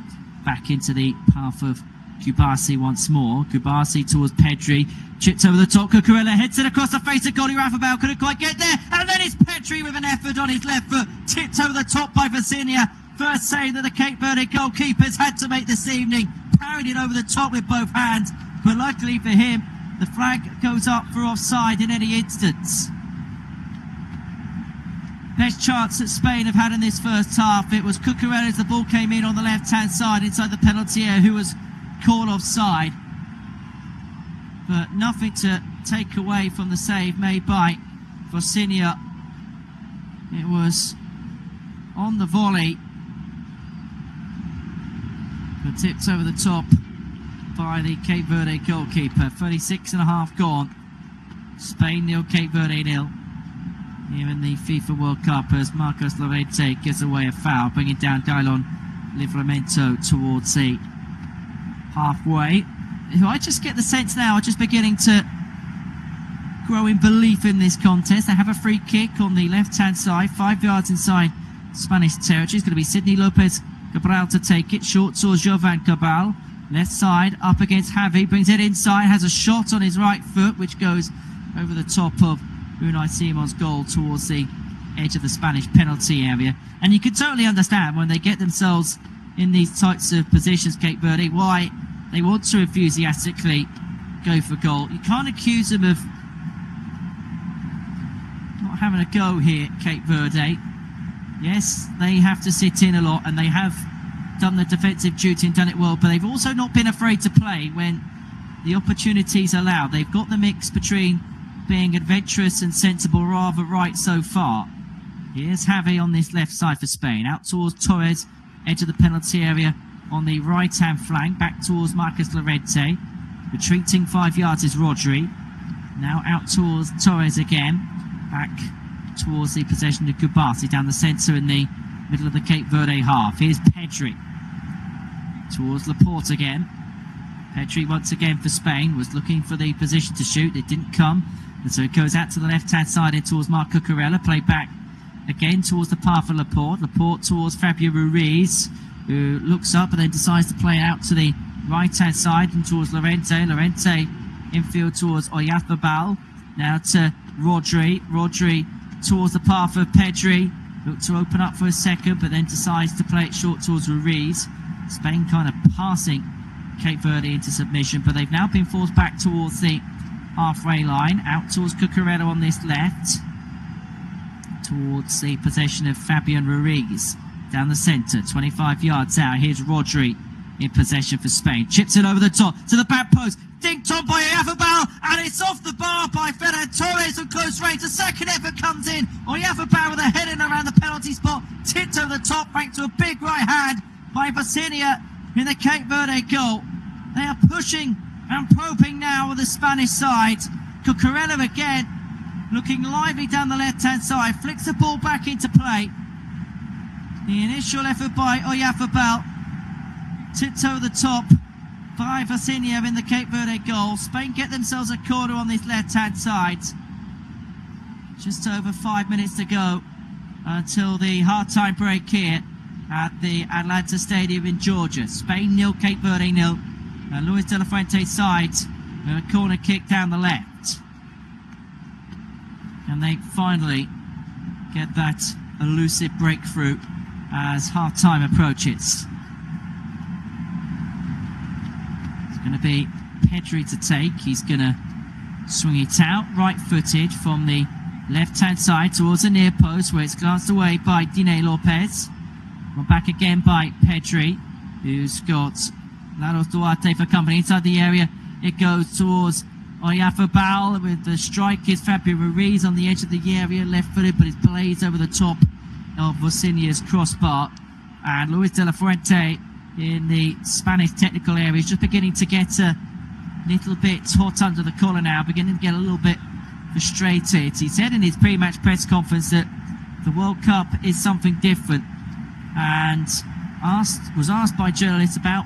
Speaker 2: back into the path of Kubasi once more. Kubasi towards Pedri, chipped over the top. Cucurella heads it across the face of goalie Rafabel, couldn't quite get there, and then it's Pedri with an effort on his left foot, tipped over the top by Vicinia. First save that the Cape Verde goalkeepers had to make this evening. Parried it over the top with both hands, but luckily for him, the flag goes up for offside in any instance. Best chance that Spain have had in this first half. It was Cucurella as the ball came in on the left-hand side inside the penalty area, who was called offside, but nothing to take away from the save made by Vicinia. It was on the volley, but tipped over the top by the Cape Verde goalkeeper. 36.5 gone. Spain 0, Cape Verde 0 here in the FIFA World Cup as Marcos Lorente gets away a foul, bringing down Gailon Livramento towards the halfway, who I just get the sense now are just beginning to grow in belief in this contest. They have a free kick on the left-hand side, 5 yards inside Spanish territory. It's going to be Sidney Lopez Cabral to take it, short towards Jovan Cabral. Left side, up against Javi, brings it inside, has a shot on his right foot, which goes over the top of Unai Simon's goal towards the edge of the Spanish penalty area. And you can totally understand when they get themselves in these types of positions, Cape Verde, why they want to enthusiastically go for goal. You can't accuse them of not having a go here, Cape Verde. Yes, they have to sit in a lot, and they have done the defensive duty and done it well, but they've also not been afraid to play when the opportunities allow. They've got the mix between being adventurous and sensible, rather right so far. Here's Javi on this left side for Spain, out towards Torres, edge of the penalty area on the right-hand flank, back towards Marcos Lorente. Retreating 5 yards is Rodri. Now out towards Torres again, back towards the possession of Kubasi down the centre in the middle of the Cape Verde half. Here's Pedri towards Laporte again. Pedri once again for Spain was looking for the position to shoot. It didn't come. And so it goes out to the left-hand side in towards Marc Cucurella. Play back again towards the path of Laporte. Laporte towards Fabio Ruiz, who looks up and then decides to play out to the right-hand side and towards Llorente. Llorente infield towards Oyarzabal. Now to Rodri. Rodri towards the path of Pedri. Looked to open up for a second, but then decides to play it short towards Ruiz. Spain kind of passing Cape Verde into submission, but they've now been forced back towards the halfway line. Out towards Cucurella on this left. Towards the possession of Fabian Ruiz. Down the centre, 25 yards out. Here's Rodri in possession for Spain. Chips it over the top to the back post. Dinked on by Oyarzabal, and it's off the bar by Ferran Torres from close range. The second effort comes in. Oyarzabal with a head in around the penalty spot. Tipped over the top, thanks to a big right hand by Vasinia in the Cape Verde goal. They are pushing and probing now with the Spanish side. Cucurella again, looking lively down the left-hand side. Flicks the ball back into play. The initial effort by Oyarzabal. Tipped over the top by Vasinia in the Cape Verde goal. Spain get themselves a corner on this left-hand side. Just over 5 minutes to go until the half-time break here at the Atlanta Stadium in Georgia. Spain 0, Cape Verde 0. Luis de la Fuente's side, a corner kick down the left. And they finally get that elusive breakthrough as half-time approaches. It's going to be Pedri to take. He's going to swing it out, right-footed from the left-hand side towards the near post, where it's glanced away by Diné Lopez. Well, back again by Pedri, who's got Laros Duarte for company inside the area. It goes towards Oyarzabal with the strike is Fabio Ruiz on the edge of the area, left-footed, but it's blazed over the top of Vosinia's crossbar. And Luis de la Fuente in the Spanish technical area is just beginning to get a little bit hot under the collar now, beginning to get a little bit frustrated. He said in his pre-match press conference that the World Cup is something different, and was asked by journalists about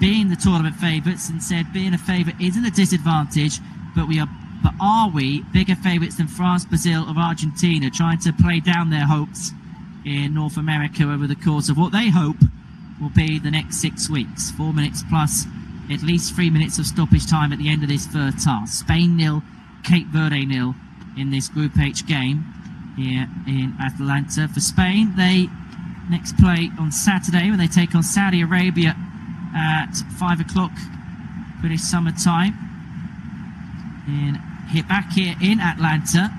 Speaker 2: being the tournament favourites, and said being a favourite isn't a disadvantage, but are we bigger favourites than France, Brazil or Argentina, trying to play down their hopes in North America over the course of what they hope will be the next 6 weeks. 4 minutes plus at least 3 minutes of stoppage time at the end of this first half. Spain 0, Cape Verde 0 in this Group H game here in Atlanta. For Spain, they next play on Saturday when they take on Saudi Arabia at 5 o'clock British summer time. Back here in Atlanta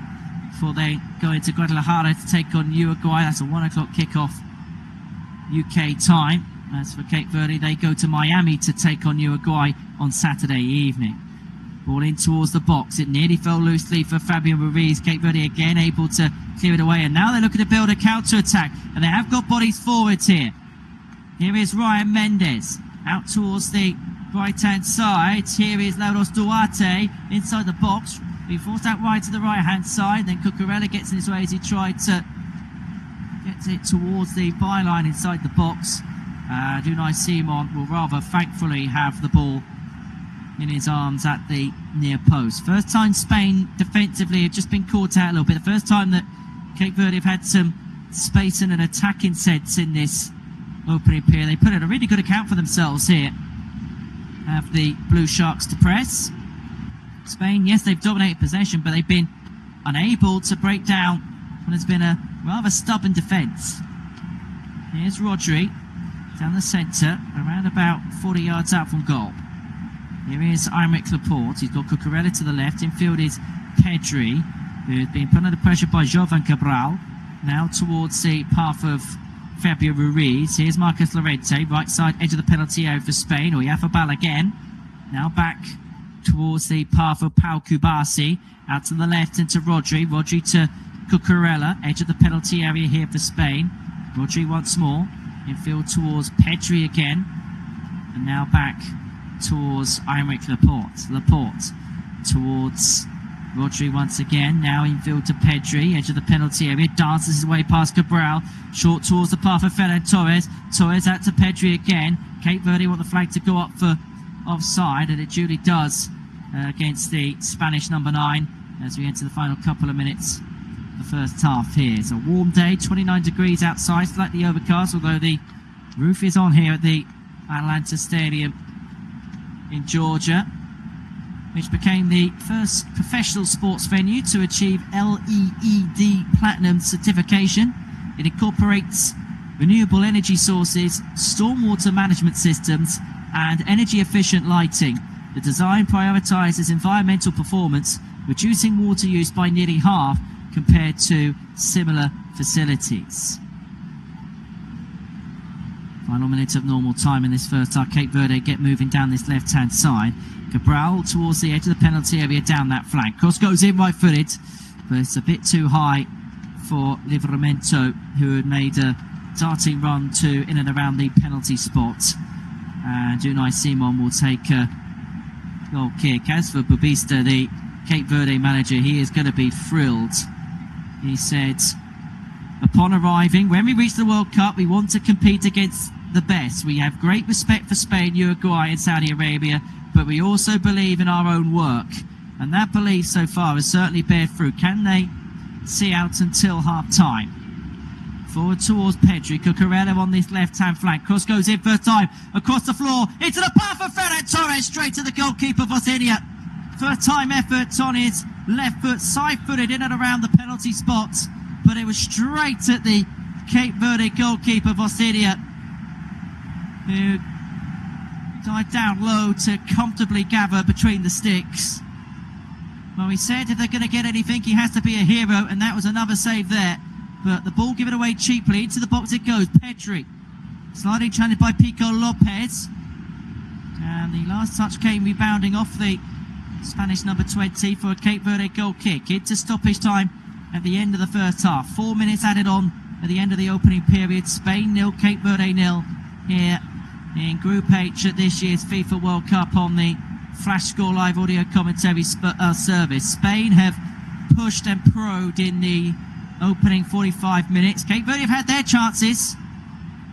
Speaker 2: before they go into Guadalajara to take on Uruguay. That's a 1 o'clock kickoff UK time. As for Cape Verde, they go to Miami to take on Uruguay on Saturday evening. Ball in towards the box. It nearly fell loosely for Fabian Ruiz. Cape Verde again able to clear it away, and now they're looking to build a counter-attack, and they have got bodies forwards here. Here is Ryan Mendes out towards the right-hand side. Here is Laros Duarte inside the box. He forced out right to the right-hand side. Then Cucurella gets in his way as he tried to get it towards the byline inside the box. Unai Simon will rather thankfully have the ball in his arms at the near post. First time Spain defensively have just been caught out a little bit. The first time that Cape Verde have had some space and an attacking sense in this opening period. They put in a really good account for themselves here. Have the Blue Sharks to press. Spain, yes, they've dominated possession, but they've been unable to break down when there's been a rather stubborn defence. Here's Rodri down the centre, around about 40 yards out from goal. Here is Aymeric Laporte. He's got Cucurella to the left. Infield is Pedri, who's been put under pressure by Jovan Cabral. Now towards the path of Fabio Ruiz. Here's Marcos Llorente, right side edge of the penalty area for Spain. Oyarzabal again. Now back towards the path of Pau Kubasi. Out to the left into Rodri. Rodri to Cucurella, edge of the penalty area here for Spain. Rodri once more. Infield towards Pedri again. And now back towards Aymeric Laporte. Laporte towards Rodri once again. Now infield to Pedri, edge of the penalty area. Dances his way past Cabral. Short towards the path of Ferran Torres. Torres out to Pedri again. Cape Verde want the flag to go up for offside, and it duly does against the Spanish number 9. as we enter the final couple of minutes of the first half here. It's a warm day, 29 degrees outside, slightly overcast, although the roof is on here at the Atlanta Stadium in Georgia, which became the first professional sports venue to achieve LEED Platinum certification. It incorporates renewable energy sources, stormwater management systems, and energy-efficient lighting. The design prioritizes environmental performance, reducing water use by nearly half compared to similar facilities. Final minute of normal time in this first half. Cape Verde get moving down this left-hand side. Cabral towards the edge of the penalty area down that flank. Cross goes in right-footed, but it's a bit too high for Livramento, who had made a darting run to in and around the penalty spot. And Unai Simon will take a goal kick. As for Bubista, the Cape Verde manager, he is going to be thrilled. He said, upon arriving, when we reach the World Cup, we want to compete against the best. We have great respect for Spain, Uruguay and Saudi Arabia, but we also believe in our own work. And that belief so far has certainly bear fruit. Can they see out until half-time? Forward towards Pedri. Cucurella on this left-hand flank. Cross goes in first time. Across the floor. Into the path of Ferran Torres. Straight to the goalkeeper, Vosinia. First time effort on his left foot. Side-footed in and around the penalty spot. But it was straight at the Cape Verde goalkeeper, Vosinia, who died down low to comfortably gather between the sticks. Well, he said if they're going to get anything, he has to be a hero, and that was another save there. But the ball given away cheaply. Into the box it goes. Pedri. Sliding challenged by Pico Lopez. And the last touch came rebounding off the Spanish number 20 for a Cape Verde goal kick. Into stoppage time at the end of the first half. 4 minutes added on at the end of the opening period. Spain 0, Cape Verde 0 here in Group H at this year's FIFA World Cup on the Flash Score Live audio commentary service. Spain have pushed and probed in the opening 45 minutes. Cape Verde have had their chances,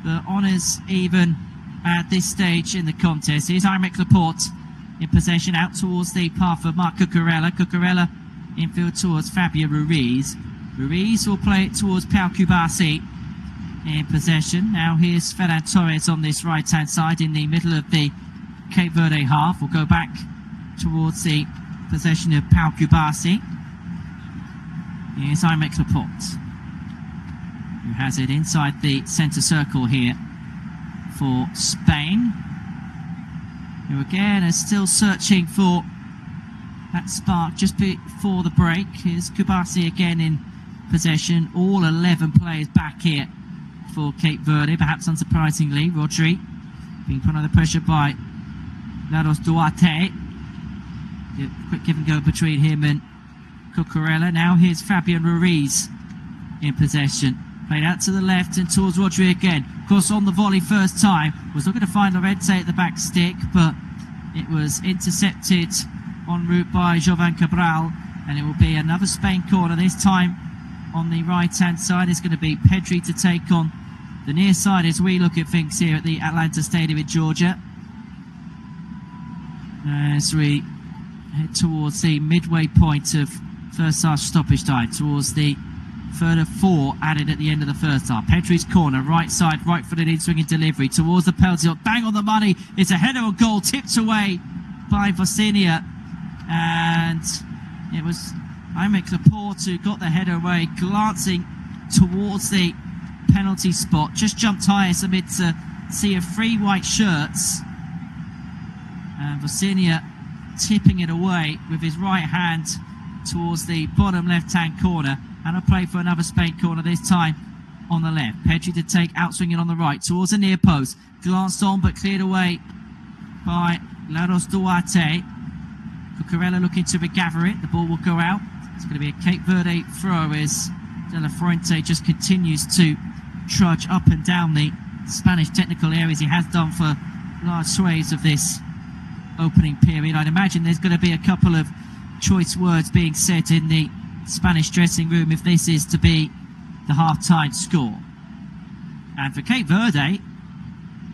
Speaker 2: but honours even at this stage in the contest. Here's Aymeric Laporte in possession out towards the path of Marc Cucurella. Cucurella infield towards Fabio Ruiz. Ruiz will play it towards Pau Kubasi in possession. Now here's Ferran Torres on this right-hand side in the middle of the Cape Verde half. We'll go back towards the possession of Pau Kubasi. Here's Aymeric Laporte, who has it inside the centre circle here for Spain, who again are still searching for that spark just before the break. Here's Kubasi again in possession. All 11 players back here for Cape Verde, perhaps unsurprisingly. Rodri being put under pressure by Laros Duarte. Quick give and go between him and Cucurella. Now here's Fabian Ruiz in possession. Played out to the left and towards Rodri again. Of course, on the volley first time. Was looking to find Lorente at the back stick, but it was intercepted en route by Jovan Cabral, and it will be another Spain corner. This time on the right-hand side is going to be Pedri to take on the near side as we look at things here at the Atlanta Stadium in Georgia. As we head towards the midway point of first half stoppage time, towards the third of 4 added at the end of the first half. Pedri's corner, right side, right-footed in-swinging delivery towards the penalty. Bang on the money. It's a header on goal, tipped away by Vosinia, and it was Aymeric Laporte who got the header away, glancing towards the penalty spot. Just jumped highest amid a sea of 3 white shirts, and Vosinia tipping it away with his right hand towards the bottom left-hand corner, and a play for another Spain corner, this time on the left. Pedri to take, outswinging on the right towards the near post, glanced on but cleared away by Laros Duarte. Cucurella looking to regather it. The ball will go out. It's going to be a Cape Verde throw as De La Fuente just continues to trudge up and down the Spanish technical areas. He has done for large swathes of this opening period. I'd imagine there's going to be a couple of choice words being said in the Spanish dressing room if this is to be the half-time score. And for Cape Verde,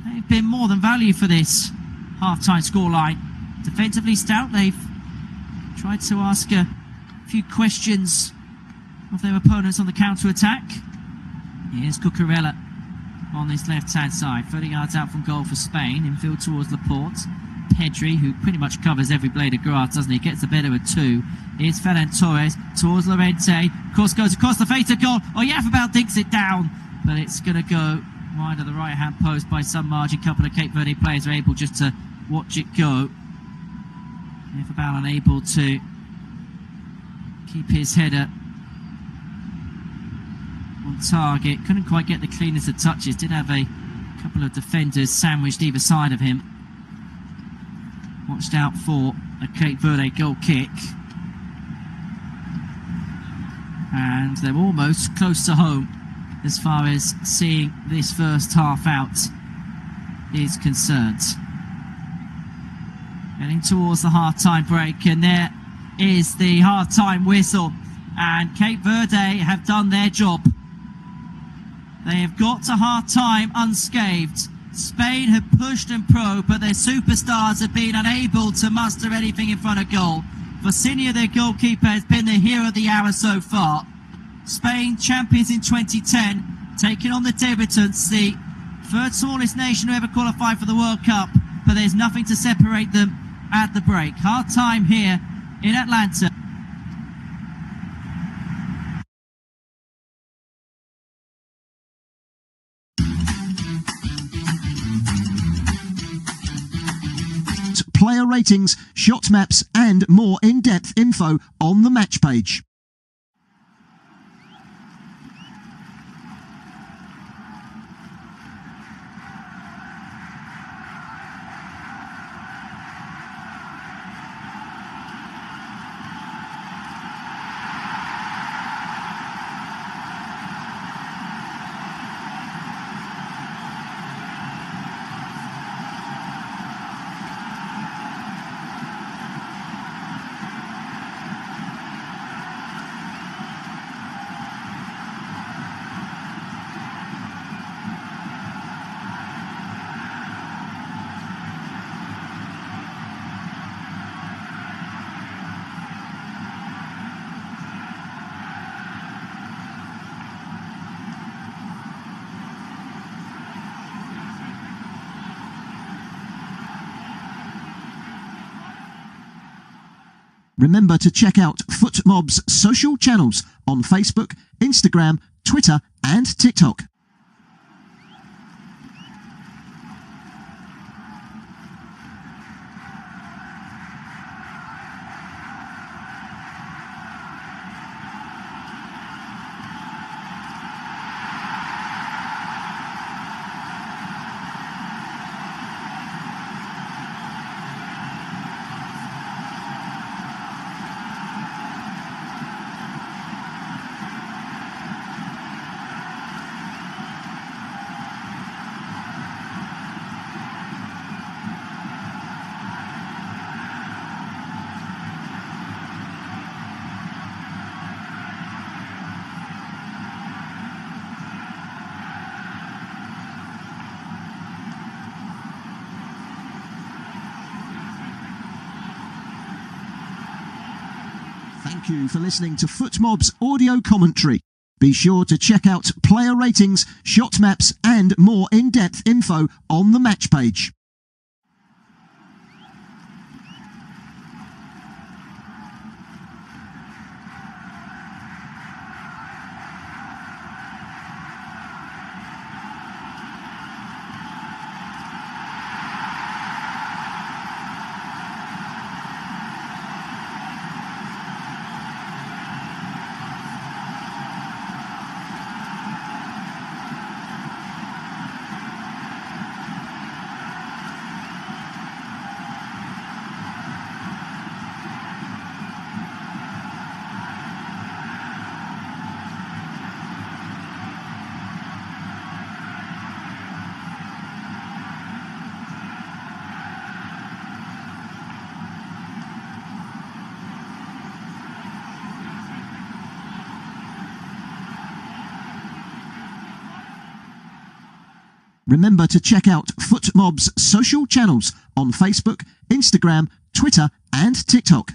Speaker 2: they've been more than value for this half-time scoreline. Defensively stout, they've tried to ask a a few questions of their opponents on the counter-attack. Here's Cucurella on this left-hand side, 30 yards out from goal for Spain, infield towards Laporte. Pedri, who pretty much covers every blade of grass, doesn't he? Gets the better of two. Here's Ferran Torres towards Llorente. Cross goes across the face of goal. Oyarzabal dinks it down, but it's going to go wide of the right-hand post by some margin. A couple of Cape Verde players are able just to watch it go. Oyarzabal unable to keep his header on target. Couldn't quite get the cleanest of touches. Did have a couple of defenders sandwiched either side of him. Watched out for a Cape Verde goal kick. And they're almost close to home as far as seeing this first half out is concerned. Getting towards the half-time break, and there is the half-time whistle. And Cape Verde have done their job. They have got to half-time unscathed. Spain have pushed and probed, but their superstars have been unable to muster anything in front of goal. Vocinia, their goalkeeper, has been the hero of the hour so far. Spain, champions in 2010, taking on the debutants, the third smallest nation to ever qualify for the World Cup, but there's nothing to separate them at the break. Half-time here in Atlanta.
Speaker 3: Player ratings, shot maps and more in-depth info on the match page. Remember to check out FootMob's social channels on Facebook, Instagram, Twitter and TikTok. Thank you for listening to FootMob's audio commentary. Be sure to check out player ratings, shot maps and more in-depth info on the match page. Remember to check out FootMob's social channels on Facebook, Instagram, Twitter and TikTok.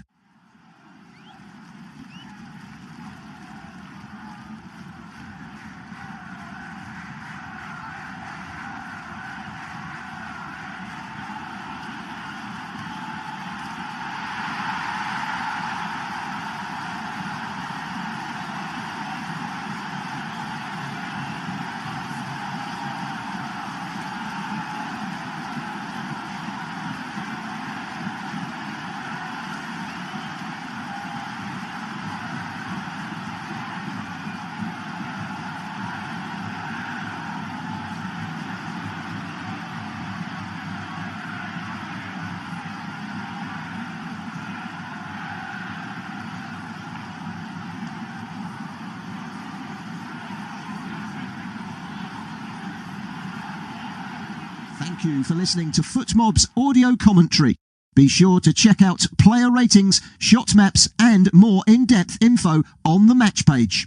Speaker 3: Thank you for listening to FootMob's audio commentary. Be sure to check out player ratings, shot maps and more in-depth info on the match page.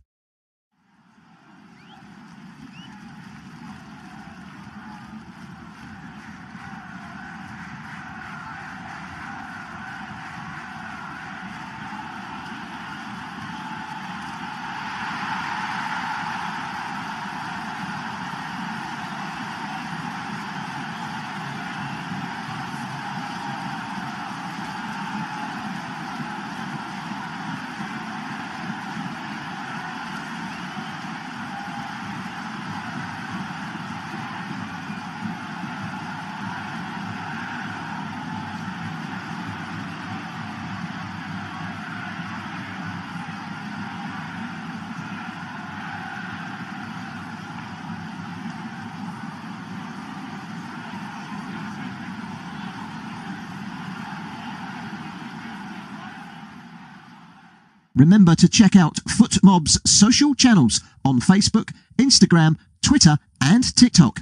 Speaker 3: Remember to check out FootMob's social channels on Facebook, Instagram, Twitter and TikTok.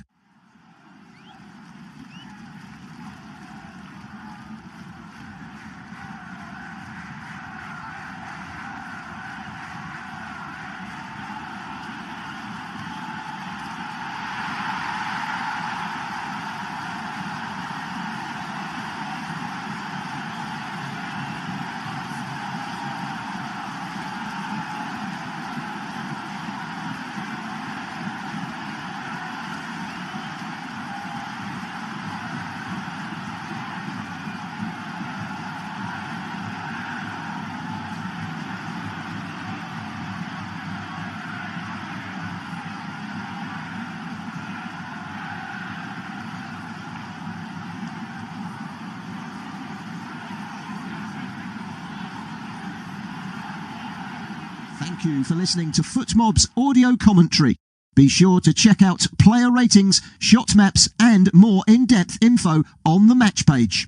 Speaker 3: Thank you for listening to FootMob's audio commentary. Be sure to check out player ratings, shot maps and more in-depth info on the match page.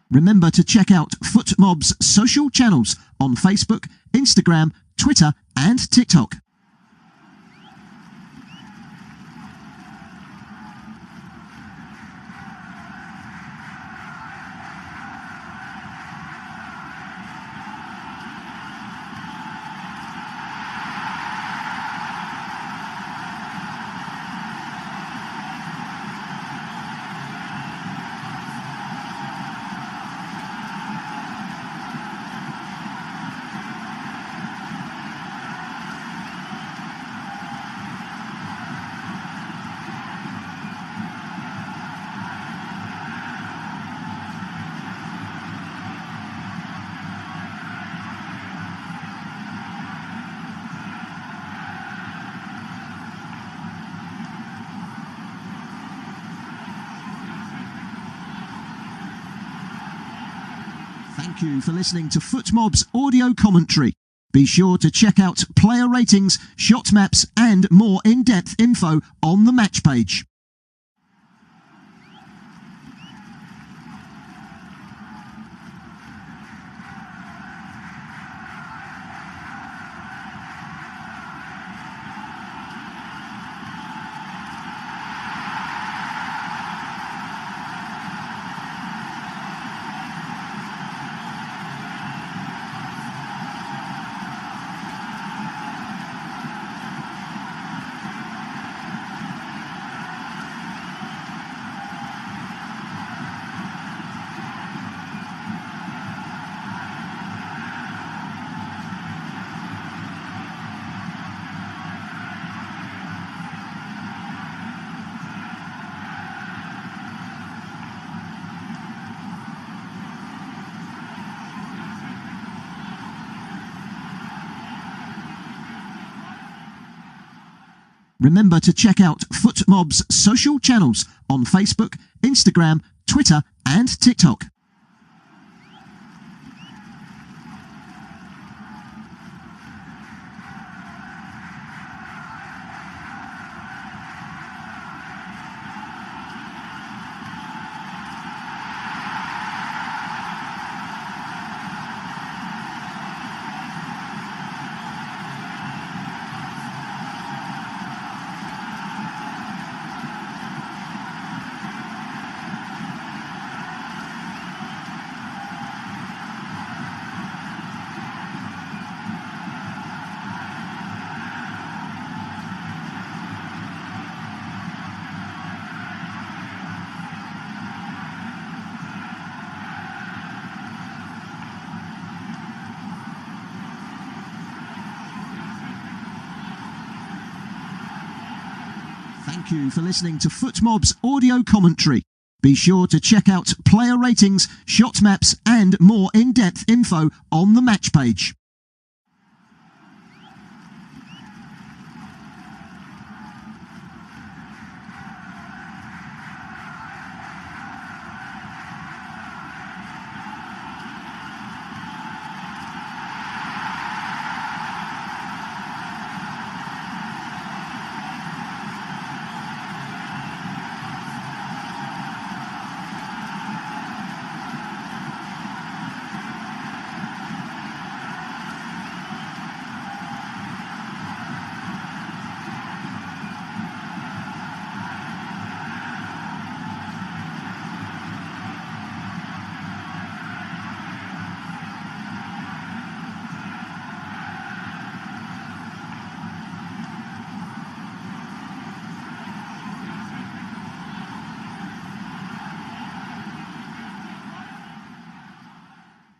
Speaker 3: Remember to check out FootMob's social channels on Facebook, Instagram, Twitter and TikTok. Thank you for listening to FootMob's audio commentary. Be sure to check out player ratings, shot maps and more in-depth info on the match page. Remember to check out FootMob's social channels on Facebook, Instagram, Twitter and TikTok. Thank you for listening to FootMob's audio commentary. Be sure to check out player ratings, shot maps and more in-depth info on the match page.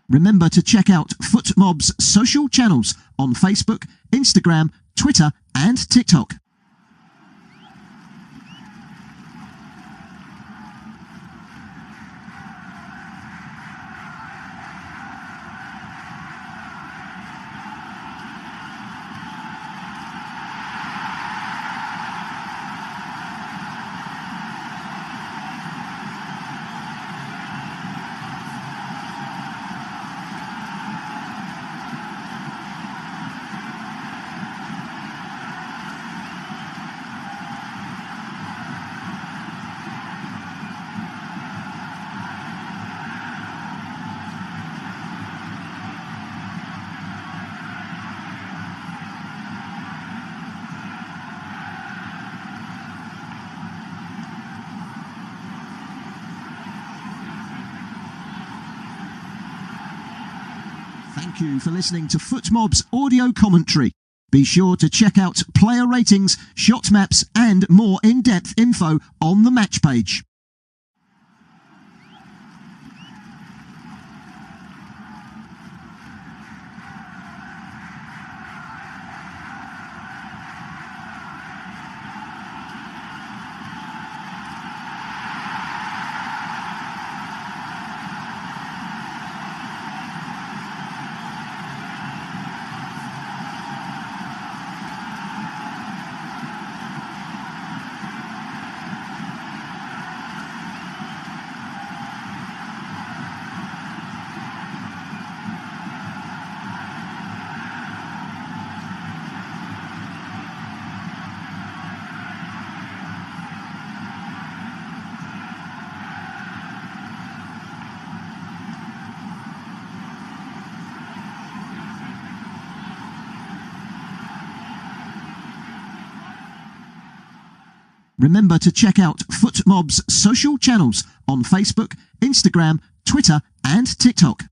Speaker 3: Remember to check out FootMob's social channels on Facebook, Instagram, Twitter and TikTok. Thank you for listening to FootMob's audio commentary. Be sure to check out player ratings, shot maps and more in-depth info on the match page. Remember to check out FootMob's social channels on Facebook, Instagram, Twitter and TikTok.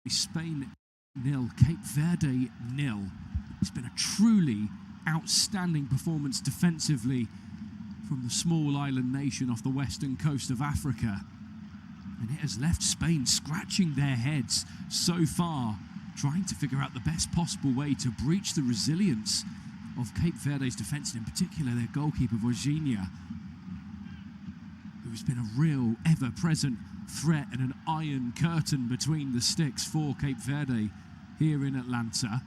Speaker 1: Spain 0, Cape Verde 0. It's been a truly outstanding performance defensively from the small island nation off the western coast of Africa. And it has left Spain scratching their heads so far, trying to figure out the best possible way to breach the resilience of Cape Verde's defence, and in particular their goalkeeper, Virginia, who's been a real ever-present threat and an iron curtain between the sticks for Cape Verde here in Atlanta.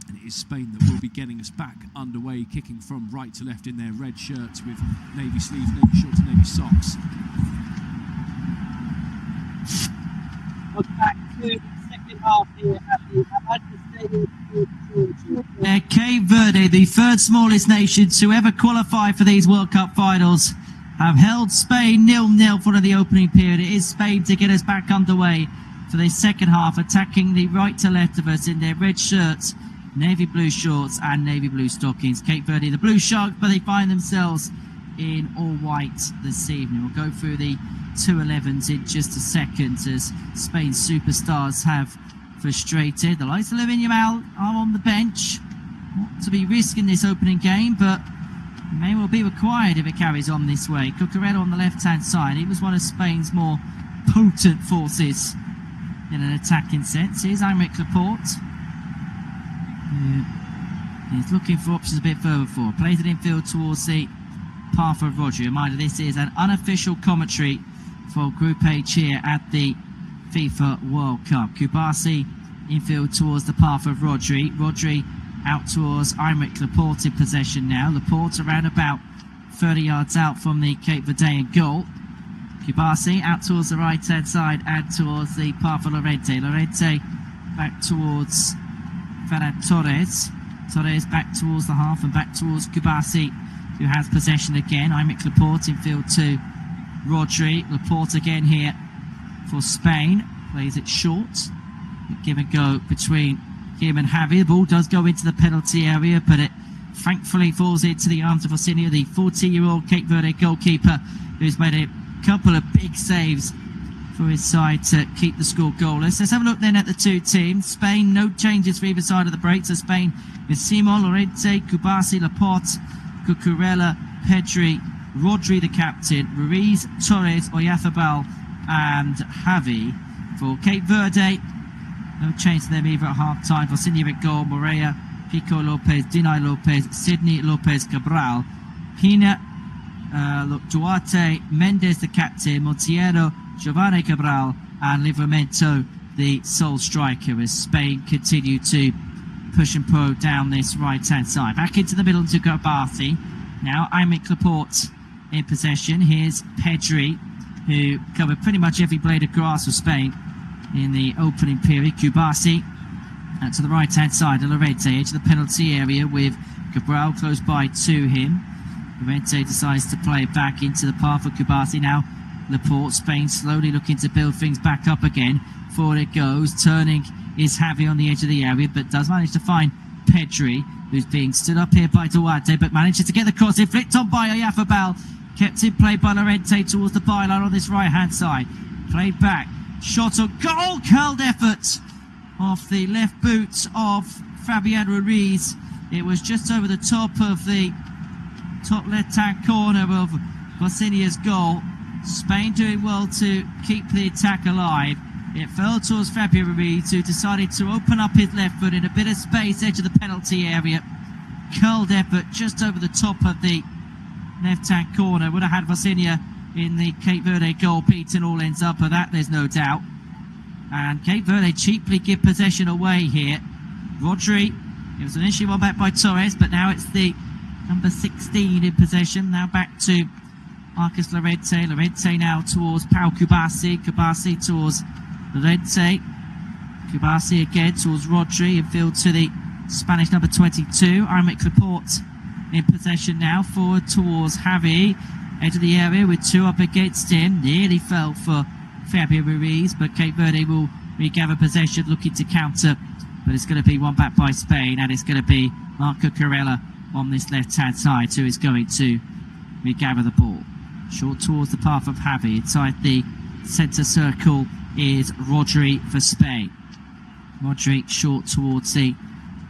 Speaker 1: And it is Spain that will be getting us back underway, kicking from right to left in their red shirts with navy sleeves, navy shorts and navy socks.
Speaker 2: Welcome back to the second half here at the Atlanta Stadium. Cape Verde, the third smallest nation to ever qualify for these World Cup finals, have held Spain 0-0 for the opening period. It is Spain to get us back underway for the second half, attacking the right to left of us in their red shirts, navy blue shorts and navy blue stockings. Cape Verde, the blue sharks, but they find themselves in all white this evening. We'll go through the 2-11s in just a second as Spain's superstars have frustrated. The likes of Lamine Yamal are on the bench. Not to be risking this opening game, but it may well be required if it carries on this way. Cucurella on the left-hand side. He was one of Spain's more potent forces in an attacking sense. Here's Aymeric Laporte. He's looking for options a bit further forward. Plays it infield towards the path of Rodri. Reminder, this is an unofficial commentary for Group H here at the FIFA World Cup. Kubasi infield towards the path of Rodri. Rodri out towards Aymeric Laporte in possession now. Laporte around about 30 yards out from the Cape Verdean goal. Kubasi out towards the right hand side and towards the path of Lorente. Lorente back towards Ferran Torres. Torres back towards the half and back towards Kubasi, who has possession again. Aymeric Laporte infield to Rodri. Laporte again here for Spain. Plays it short. Give and go between him and Javi. The ball does go into the penalty area, but it thankfully falls into the arms of Osinio, the 40-year-old Cape Verde goalkeeper, who's made a couple of big saves for his side to keep the score goalless. Let's have a look then at the two teams. Spain, no changes for either side of the break. So Spain with Simon, Lorente, Kubasi, Laporte, Cucurella, Pedri, Rodri the captain, Ruiz, Torres, Oyarzabal and Javi. For Cape Verde, no change to them either at half-time. Osinio at goal, Moreira, Pico Lopez, Dinay Lopez, Sidney Lopez Cabral, Pina, Duarte, Mendes the captain, Montiero, Giovanni Cabral and Livramento the sole striker, as Spain continue to push and probe down this right-hand side. Back into the middle to Kubasi. Now Aymeric Laporte in possession. Here's Pedri, who covered pretty much every blade of grass for Spain in the opening period. Kubasi out to the right-hand side of Lorente, edge of the penalty area with Cabral close by to him. Lorente decides to play it back into the path of Kubasi. Now Laporte, Spain slowly looking to build things back up again. Forward it goes, turning is Javi on the edge of the area, but does manage to find Pedri, who's being stood up here by Duarte, but manages to get the cross in, flicked on by Oyarzabal, kept in play by Lorente towards the byline on this right-hand side. Played back, shot on goal, curled effort off the left boot of Fabian Ruiz. It was just over the top of the top left-hand corner of Bosnia's goal. Spain doing well to keep the attack alive. It fell towards Fabian Ruiz, who decided to open up his left foot in a bit of space, edge of the penalty area. Curled effort just over the top of the left-hand corner. Would have had Bosnia in the Cape Verde goal beaten all ends up of that, there's no doubt. And Cape Verde cheaply give possession away here. Rodri, it was initially one back by Torres, but now it's the number 16 in possession. Now back to Marcus Lorente. Lorente now towards Pau Kubasi. Kubasi towards Lorente. Kubasi again towards Rodri. Infield to the Spanish number 22. Aymeric Laporte in possession now. Forward towards Javi. Edge of the area with two up against him. Nearly fell for Fabian Ruiz, but Cape Verde will regather possession, looking to counter. But it's going to be one back by Spain, and it's going to be Marco Cucurella on this left-hand side, who is going to regather the ball. Short towards the path of Javi. Inside the centre circle is Rodri for Spain. Rodri short towards the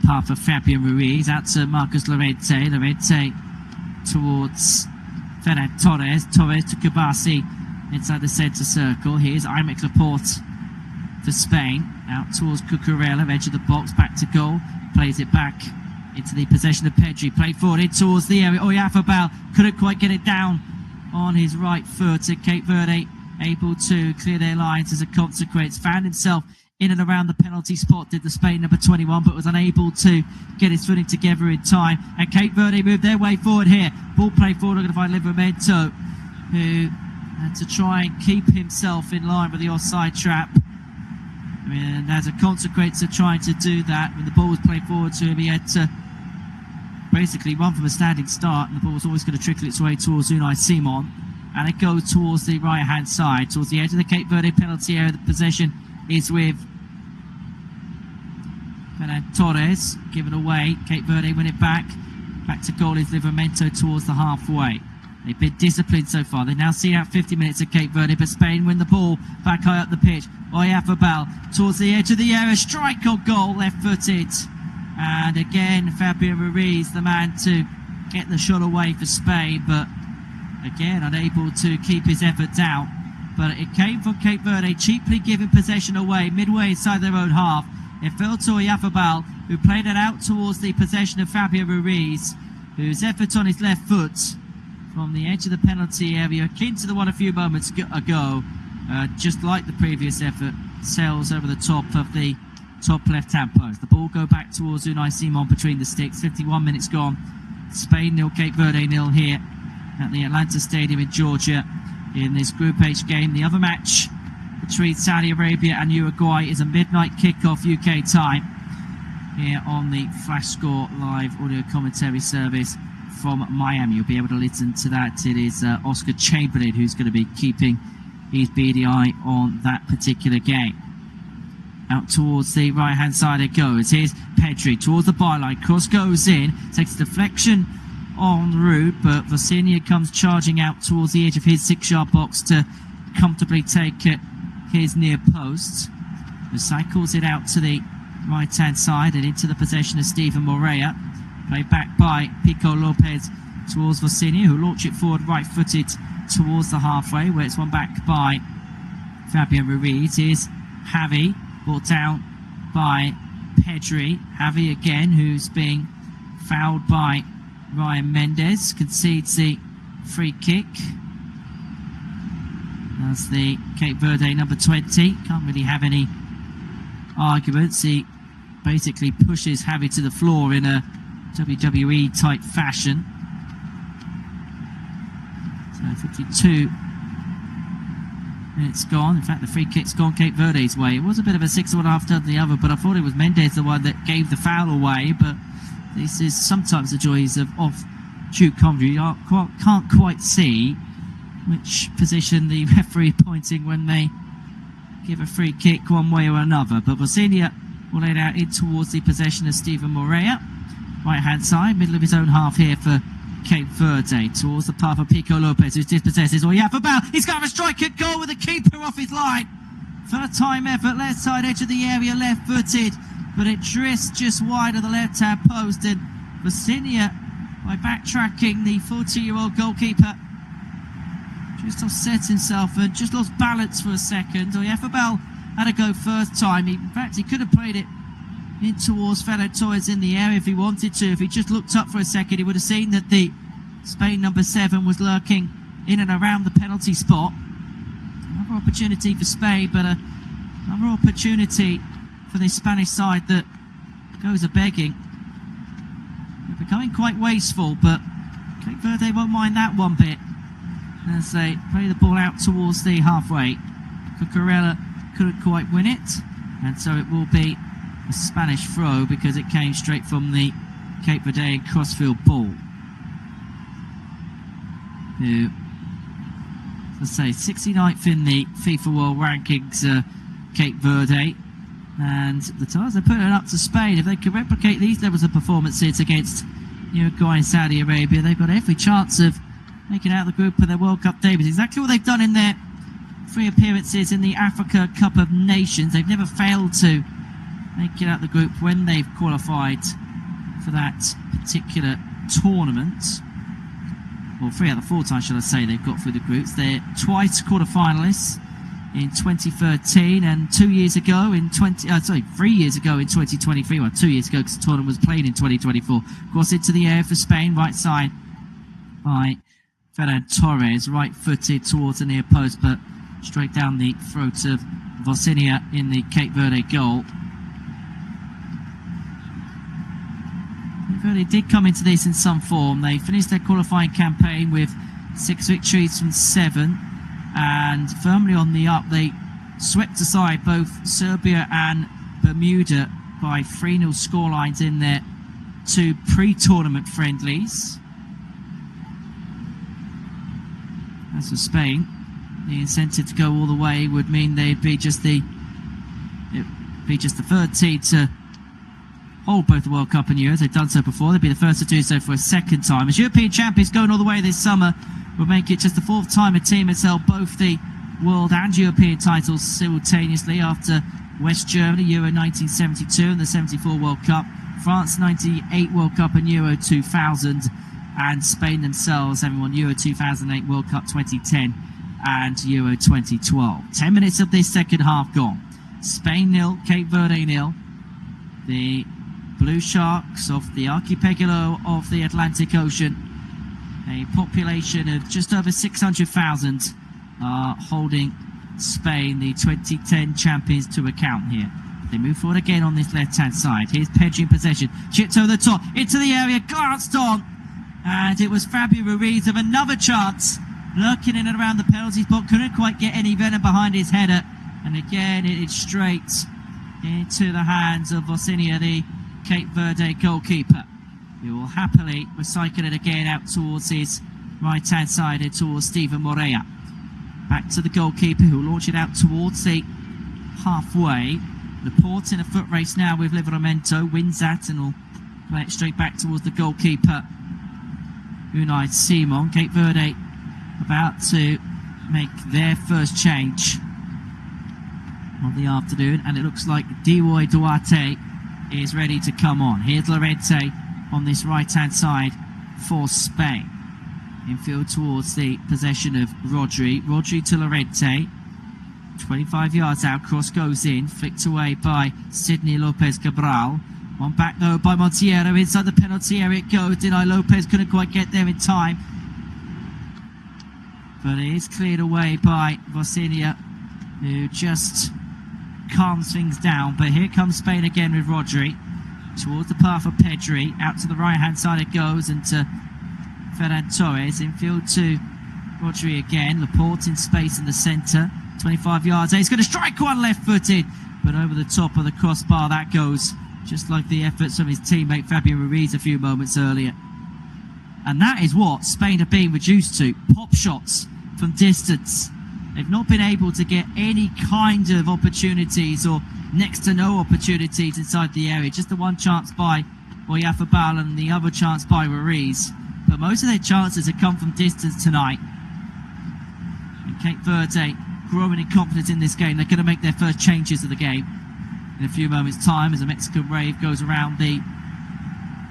Speaker 2: path of Fabian Ruiz. Out to Marcus Lorente. Lorente towards Ferran Torres. Torres to Kubasi inside the centre circle. Here's Aymeric Laporte for Spain. Out towards Cucurella, edge of the box, back to goal. Plays it back into the possession of Pedri. Played forward in towards the area. Oyarzabal couldn't quite get it down on his right foot. And Cape Verde able to clear their lines as a consequence. Found himself in and around the penalty spot, did the Spain number 21, but was unable to get his footing together in time. And Cape Verde moved their way forward here. Ball played forward, going to find Livramento, who had to try and keep himself in line with the offside trap. And as a consequence of trying to do that, when the ball was played forward to him, he had to basically run from a standing start, and the ball was always going to trickle its way towards Unai Simon. And it goes towards the right-hand side, towards the edge of the Cape Verde penalty area. The possession is with Fernand Torres, given away. Cape Verde win it back. Back to goal is Livramento towards the halfway. They've been disciplined so far. They now see out 50 minutes of Cape Verde, but Spain win the ball back high up the pitch. Oyarzabal towards the edge of the area. Strike on goal, left-footed. And again, Fabio Ruiz, the man to get the shot away for Spain, but again, unable to keep his effort down. But it came from Cape Verde, cheaply giving possession away midway inside their own half. It fell to Oyarzabal, who played it out towards the possession of Fabio Ruiz, whose effort on his left foot from the edge of the penalty area, akin to the one a few moments ago, just like the previous effort, sails over the top of the top left-hand post. The ball go back towards Unai Simon between the sticks. 51 minutes gone. Spain 0, Cape Verde 0 here at the Atlanta Stadium in Georgia in this Group H game. The other match between Saudi Arabia and Uruguay is a midnight kickoff UK time here on the Flash Score live audio commentary service from Miami. You'll be able to listen to that. It is Oscar Chamberlain who's going to be keeping his beady eye on that particular game. Out towards the right-hand side it goes. Here's Pedri towards the byline. Cross goes in. Takes a deflection en route, but Vosinia comes charging out towards the edge of his 6-yard box to comfortably take his near post. Recycles it out to the right-hand side and into the possession of Steven Moreira. Played back by Pico Lopez towards Vosinia, who launch it forward right-footed towards the halfway, where it's won back by Fabio Ruiz. Here's Javi, brought down by Pedri. Javi again, who's being fouled by Ryan Mendes, concedes the free kick. That's the Cape Verde number 20. Can't really have any arguments. He basically pushes Javi to the floor in a WWE type fashion. So 52 minutes gone. In fact, the free kick's gone Cape Verde's way. It was a bit of a 6-1 after the other, but I thought it was Mendes the one that gave the foul away. But this is sometimes the joys of off-shoot commentary. You can't quite see which position the referee pointing when they give a free kick one way or another. But Vosinia will lay it out in towards the possession of Steven Moreira. Right-hand side, middle of his own half here for Cape Verde. Towards the path of Pico Lopez, who dispossesses Oyarzabal. He's got a strike at goal with the keeper off his line. Third time effort, left side edge of the area, left-footed. But it drifts just wide of the left-hand post. And Vosinia, by backtracking, the 40-year-old goalkeeper just offset himself and just lost balance for a second. Oyarzabal had to go first time. In fact, he could have played it in towards Fernand Torres in the area if he wanted to. If he just looked up for a second, he would have seen that the Spain number 7 was lurking in and around the penalty spot. Another opportunity for Spain, but another opportunity for the Spanish side that goes a-begging. They're becoming quite wasteful, but Cape Verde won't mind that one bit as they play the ball out towards the halfway. Cucurella couldn't quite win it, and so it will be a Spanish throw because it came straight from the Cape Verde crossfield ball. Who, as I say, 69th in the FIFA World Rankings, Cape Verde. And the Tars are putting it up to Spain. If they can replicate these levels of performances against Uruguay and Saudi Arabia, they've got every chance of making it out of the group for their World Cup debuts. Exactly what they've done in their 3 appearances in the Africa Cup of Nations. They've never failed to make it out of the group when they've qualified for that particular tournament. Well, 3 out of 4 times, shall I say, they've got through the groups. They're twice quarter-finalists in 2013, and 3 years ago in 2023. Well, 2 years ago because the tournament was played in 2024. Cross into the air for Spain, right side by Ferran Torres, right-footed towards the near post, but straight down the throat of Vocinia in the Cape Verde goal. Cape Verde did come into this in some form. They finished their qualifying campaign with 6 victories from 7. And firmly on the up, they swept aside both Serbia and Bermuda by 3-0 scorelines in their 2 pre-tournament friendlies. As for Spain, the incentive to go all the way would mean they'd be just the third team to hold both the World Cup and Euros. They've done so before. They'd be the first to do so for a second time. As European champions going all the way this summer, will make it just the 4th time a team has held both the World and European titles simultaneously, after West Germany, Euro 1972 and the 74 World Cup, France 98 World Cup and Euro 2000, and Spain themselves having won Euro 2008, World Cup 2010 and Euro 2012. 10 minutes of this second half gone. Spain 0, Cape Verde 0. The Blue Sharks of the archipelago of the Atlantic Ocean, a population of just over 600,000, are holding Spain, the 2010 champions, to account here. They move forward again on this left-hand side. Here's Pedri in possession. Chipped over the top, into the area, glanced on. And it was Fabio Ruiz of another chance, lurking in and around the penalty spot. Couldn't quite get any venom behind his header. And again, it is straight into the hands of Vocinia, the Cape Verde goalkeeper. He will happily recycle it again out towards his right-hand side and towards Steven Morea. Back to the goalkeeper, who will launch it out towards the halfway. Laporte in a foot race now with Livramento. Wins that and will play it straight back towards the goalkeeper, Unai Simon. Cape Verde about to make their first change of the afternoon, and it looks like Diwoy Duarte is ready to come on. Here's Llorente on this right-hand side for Spain. Infield towards the possession of Rodri. Rodri to Llorente. 25 yards out, cross goes in, flicked away by Sidney Lopez Cabral. One back though by Montiero, inside the penalty area it goes. Deny Lopez couldn't quite get there in time, but it is cleared away by Vocinia, who just calms things down. But here comes Spain again with Rodri towards the path of Pedri. Out to the right hand side it goes, and to Ferran Torres. Infield to Rodri again. Laporte in space in the centre. 25 yards. He's going to strike one left-footed, but over the top of the crossbar that goes, just like the efforts of his teammate Fabio Ruiz a few moments earlier. And that is what Spain have been reduced to. Pop shots from distance. They've not been able to get any kind of opportunities, or next to no opportunities inside the area. Just the one chance by Oyarzabal and the other chance by Ruiz. But most of their chances have come from distance tonight. And Cape Verde growing in confidence in this game. They're going to make their first changes of the game in a few moments' time as the Mexican wave goes around the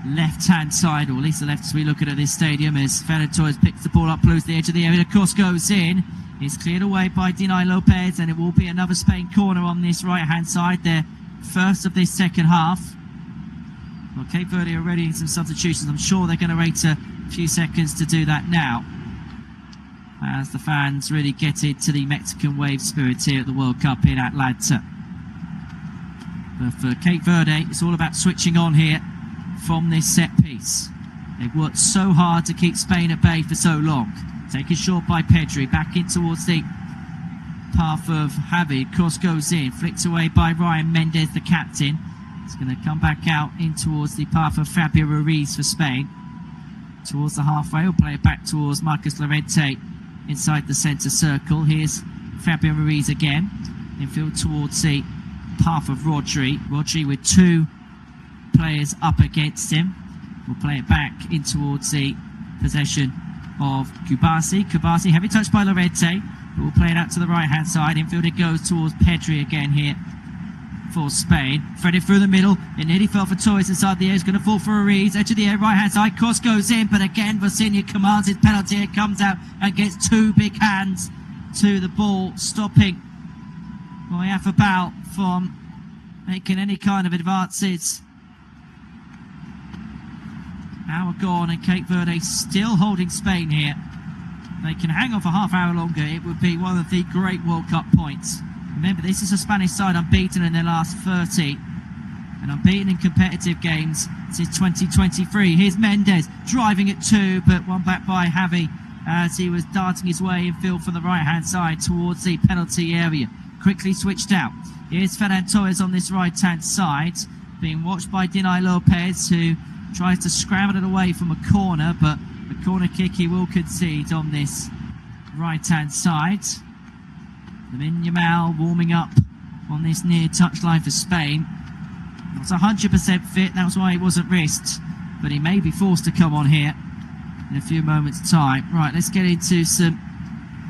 Speaker 2: left-hand side, or at least the left as we look at this stadium, as Ferran Torres picks the ball up, close the edge of the area. The cross goes in. It's cleared away by Deny Lopez, and it will be another Spain corner on this right-hand side, their first of this second half. Well, Cape Verde are ready in some substitutions. I'm sure they're going to wait a few seconds to do that now, as the fans really get into the Mexican wave spirit here at the World Cup in Atlanta. But for Cape Verde, it's all about switching on here from this set piece. They've worked so hard to keep Spain at bay for so long. Taken short by Pedri, back in towards the path of Javi. Cross goes in, flicked away by Ryan Mendes, the captain. It's going to come back out in towards the path of Fabio Ruiz for Spain. Towards the halfway, we'll play it back towards Marcos Llorente inside the centre circle. Here's Fabio Ruiz again. Infield towards the path of Rodri. Rodri with two players up against him. We'll play it back in towards the possession of Kubasi. Kubasi, heavy touch by Llorente, but we'll play it out to the right hand side. Infield it goes towards Pedri again here for Spain. Threaded through the middle, it nearly fell for Torres inside the air. It's going to fall for Ruiz, edge of the air, right hand side, cross goes in, but again Vocinia commands his penalty. It comes out and gets two big hands to the ball, stopping Oyafabal from making any kind of advances. Hour gone and Cape Verde still holding Spain here. They can hang on for half hour longer. It would be one of the great World Cup points. Remember, this is a Spanish side unbeaten in their last 30 and unbeaten in competitive games since 2023. Here's Mendes driving at 2, but one back by Javi as he was darting his way in field from the right hand side towards the penalty area. Quickly switched out. Here's Ferran Torres on this right hand side, being watched by Dinay Lopez, who tries to scramble it away from a corner, but the corner kick he will concede on this right hand side. Lamine Yamal warming up on this near touchline for Spain. Not 100% fit, that was why he wasn't risked, but he may be forced to come on here in a few moments' time. Right, let's get into some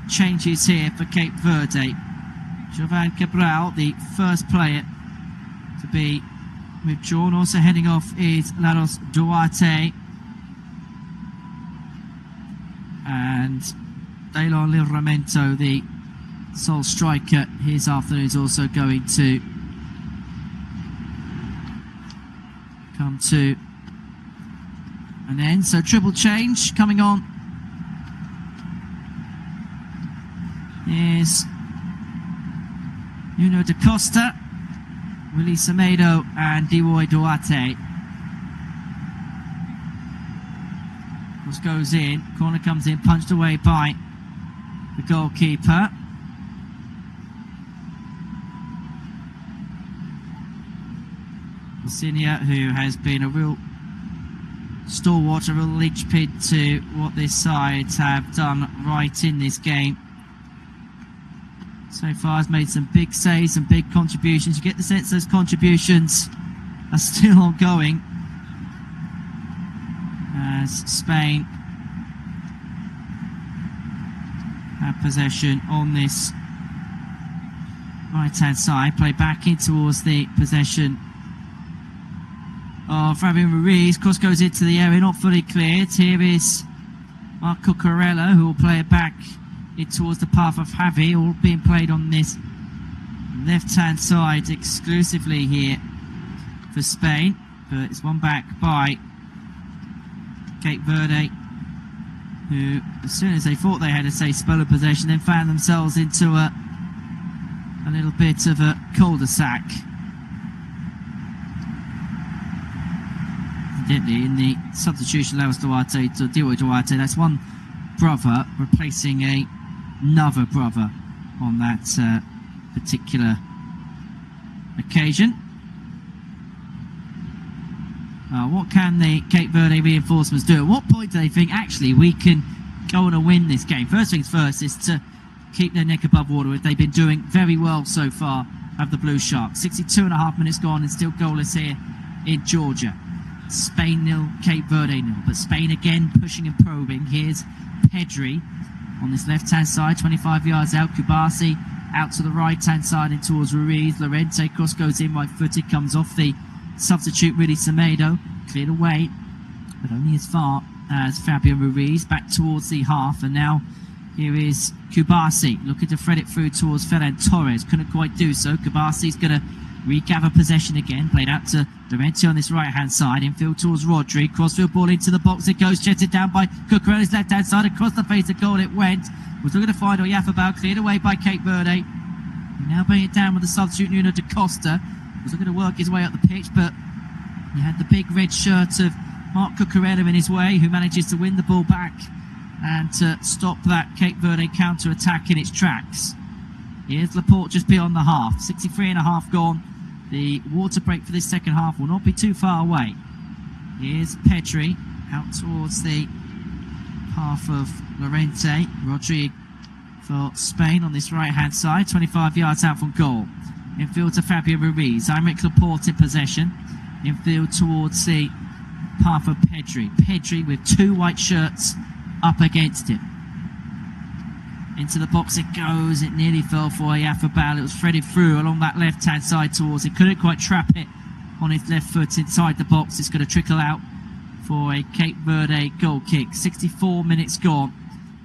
Speaker 2: changes here for Cape Verde. Jovan Cabral, the first player to be withdrawn. Also heading off is Laros Duarte. And Daylon Livramento, the sole striker, his afternoon is also going to come to an end. So triple change coming on. Here's Nuno da Costa, Willy Semedo and Diwoy Duarte. Cross goes in, corner comes in, punched away by the goalkeeper. Senior, who has been a real stalwart, a real linchpin to what this side have done right in this game. So far has made some big saves and big contributions. You get the sense those contributions are still ongoing as Spain have possession on this right hand side. Play back in towards the possession of Fabian Ruiz. Cross goes into the area, not fully cleared. Here is Marco Corella, who will play it back in towards the path of Javi, all being played on this left hand side exclusively here for Spain, but it's one back by Cape Verde, who as soon as they thought they had a safe spell of possession then found themselves into a little bit of a cul-de-sac. Evidently in the substitution, Laros Duarte to Diwoy Duarte, that's one brother replacing another brother on that particular occasion. What can the Cape Verde reinforcements do? At what point do they think actually we can go on and win this game? First things first is to keep their neck above water, which they've been doing very well so far of the Blue Sharks. 62.5 minutes gone and still goalless here in Georgia. Spain 0, Cape Verde 0, but Spain again pushing and probing. Here's Pedri on this left hand side, 25 yards out. Kubasi out to the right hand side and towards Ruiz. Lorente, cross goes in, right footed, comes off the substitute Willy Semedo, cleared away, but only as far as Fabian Ruiz, back towards the half. And now here is Kubasi looking to thread it through towards Ferran Torres, couldn't quite do so. Kubasi's going to regather possession again, played out to Lorente on this right hand side, infield towards Rodri, crossfield ball into the box, it goes, jetted down by Cucurella's left hand side, across the face of goal it went. Was looking to find Oyafabal, cleared away by Cape Verde. Now bringing it down with the substitute Nuno da Costa. Was looking to work his way up the pitch, but he had the big red shirt of Marc Cucurella in his way, who manages to win the ball back and to stop that Cape Verde counter-attack in its tracks. Here's Laporte just beyond the half, 63.5 gone. The water break for this second half will not be too far away. Here's Pedri out towards the path of Lorente. Rodri for Spain on this right hand side, 25 yards out from goal. Infield to Fabian Ruiz. Aymeric Laporte in possession. Infield towards the path of Pedri. Pedri with two white shirts up against him. Into the box it goes. It nearly fell for Oyafabal. It was threaded through along that left hand side towards it. Couldn't quite trap it on his left foot inside the box. It's going to trickle out for a Cape Verde goal kick. 64 minutes gone.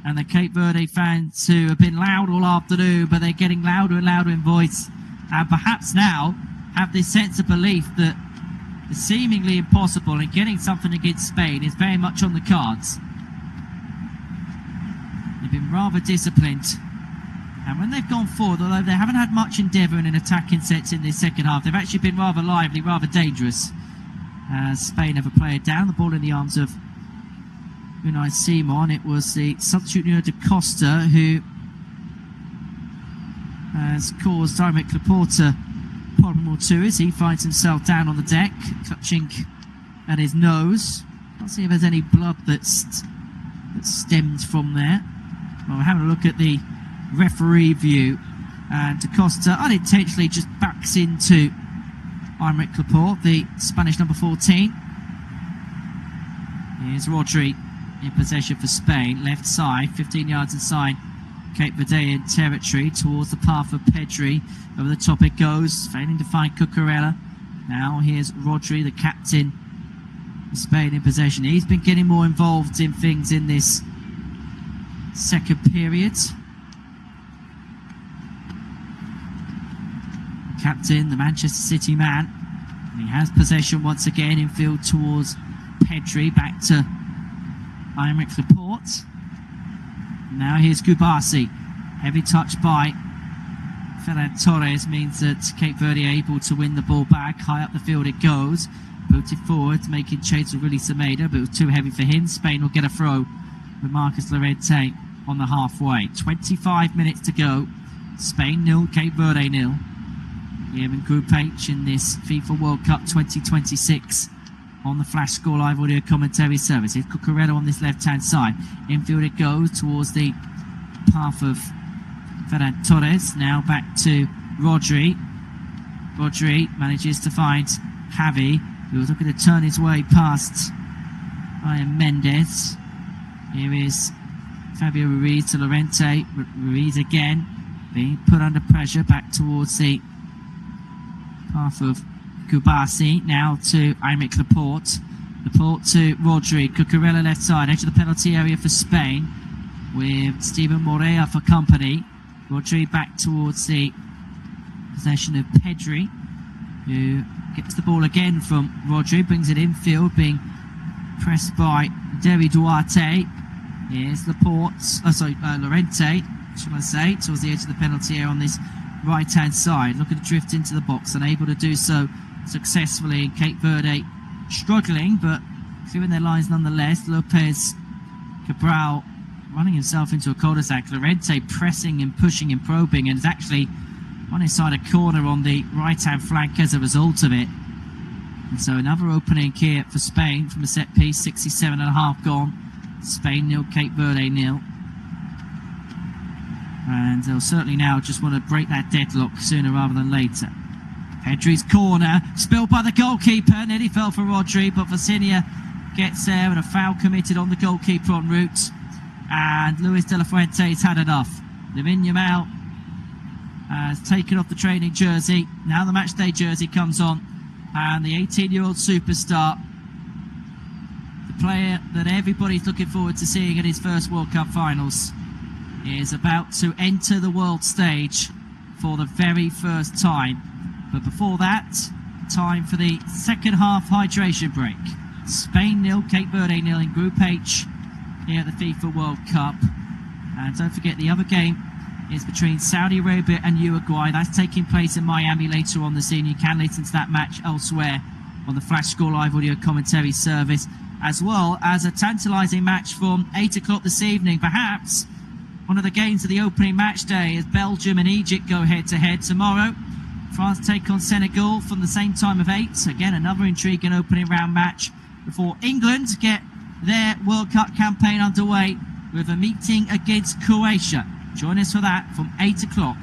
Speaker 2: And the Cape Verde fans who have been loud all afternoon, but they're getting louder and louder in voice and perhaps now have this sense of belief that the seemingly impossible and getting something against Spain is very much on the cards. They've been rather disciplined, and when they've gone forward, although they haven't had much endeavour in an attacking sense in this second half, they've actually been rather lively, rather dangerous. As Spain have a player down, the ball in the arms of Unai Simon. It was the substitute Nuno da Costa who has caused Aymeric Laporte a problem or two as he finds himself down on the deck, clutching at his nose. Can't see if there's any blood that stems from there. Well, we're having a look at the referee view, and da Costa unintentionally just backs into Aymeric Laporte, the Spanish number 14. Here's Rodri in possession for Spain, left side, 15 yards inside Cape Verdean territory, towards the path of Pedri. Over the top it goes, failing to find Cucurella. Now here's Rodri, the captain of Spain, in possession. He's been getting more involved in things in this second period. Captain, the Manchester City man. He has possession once again, infield towards Pedri, back to Aymeric Laporte. Now here's Gubasi. Heavy touch by Ferran Torres means that Cape Verde are able to win the ball back. High up the field it goes. Booted forward, making chase with Willy Semedo, but it was too heavy for him. Spain will get a throw with Marcus Llorente on the halfway. 25 minutes to go. Spain 0, Cape Verde 0. Here in Group H in this FIFA World Cup 2026 on the Flash Score Live audio commentary service. Here's Cucurella on this left-hand side. Infield it goes towards the path of Ferran Torres. Now back to Rodri. Rodri manages to find Javi, who was looking to turn his way past Ryan Mendes. Here is Fabio Ruiz to Llorente. Ruiz again being put under pressure, back towards the path of Gubasi. Now to Aymeric Laporte. Laporte to Rodri. Cucurella left side, edge of the penalty area for Spain, with Steven Morea for company. Rodri back towards the possession of Pedri, who gets the ball again from Rodri, brings it infield, being pressed by Derry Duarte. Here's Llorente, should I say, towards the edge of the penalty area on this right-hand side, looking to drift into the box, unable to do so successfully. Cape Verde struggling, but clearing their lines nonetheless. Lopez Cabral running himself into a cul-de-sac. Llorente pressing and pushing and probing, and is actually run inside a corner on the right-hand flank as a result of it. And so another opening here for Spain from a set piece. 67.5 gone. Spain 0, Cape Verde 0. And they'll certainly now just want to break that deadlock sooner rather than later. Pedri's corner, spilled by the goalkeeper, nearly fell for Rodri, but Vicinia gets there and a foul committed on the goalkeeper en route. And Luis de la Fuente's had enough. Lamine Yamal has taken off the training jersey. Now the matchday jersey comes on, and the 18-year-old superstar, the player that everybody's looking forward to seeing at his first World Cup finals, is about to enter the world stage for the very first time. But before that, time for the second half hydration break. Spain 0, Cape Verde 0 in Group H here at the FIFA World Cup. And don't forget, the other game is between Saudi Arabia and Uruguay. That's taking place in Miami later on this evening. You can listen to that match elsewhere on the Flash Score Live audio commentary service, as well as a tantalising match from 8 o'clock this evening. Perhaps one of the games of the opening match day, as Belgium and Egypt go head-to-head tomorrow. France take on Senegal from the same time of 8. Again, another intriguing opening round match before England get their World Cup campaign underway with a meeting against Croatia. Join us for that from 8 o'clock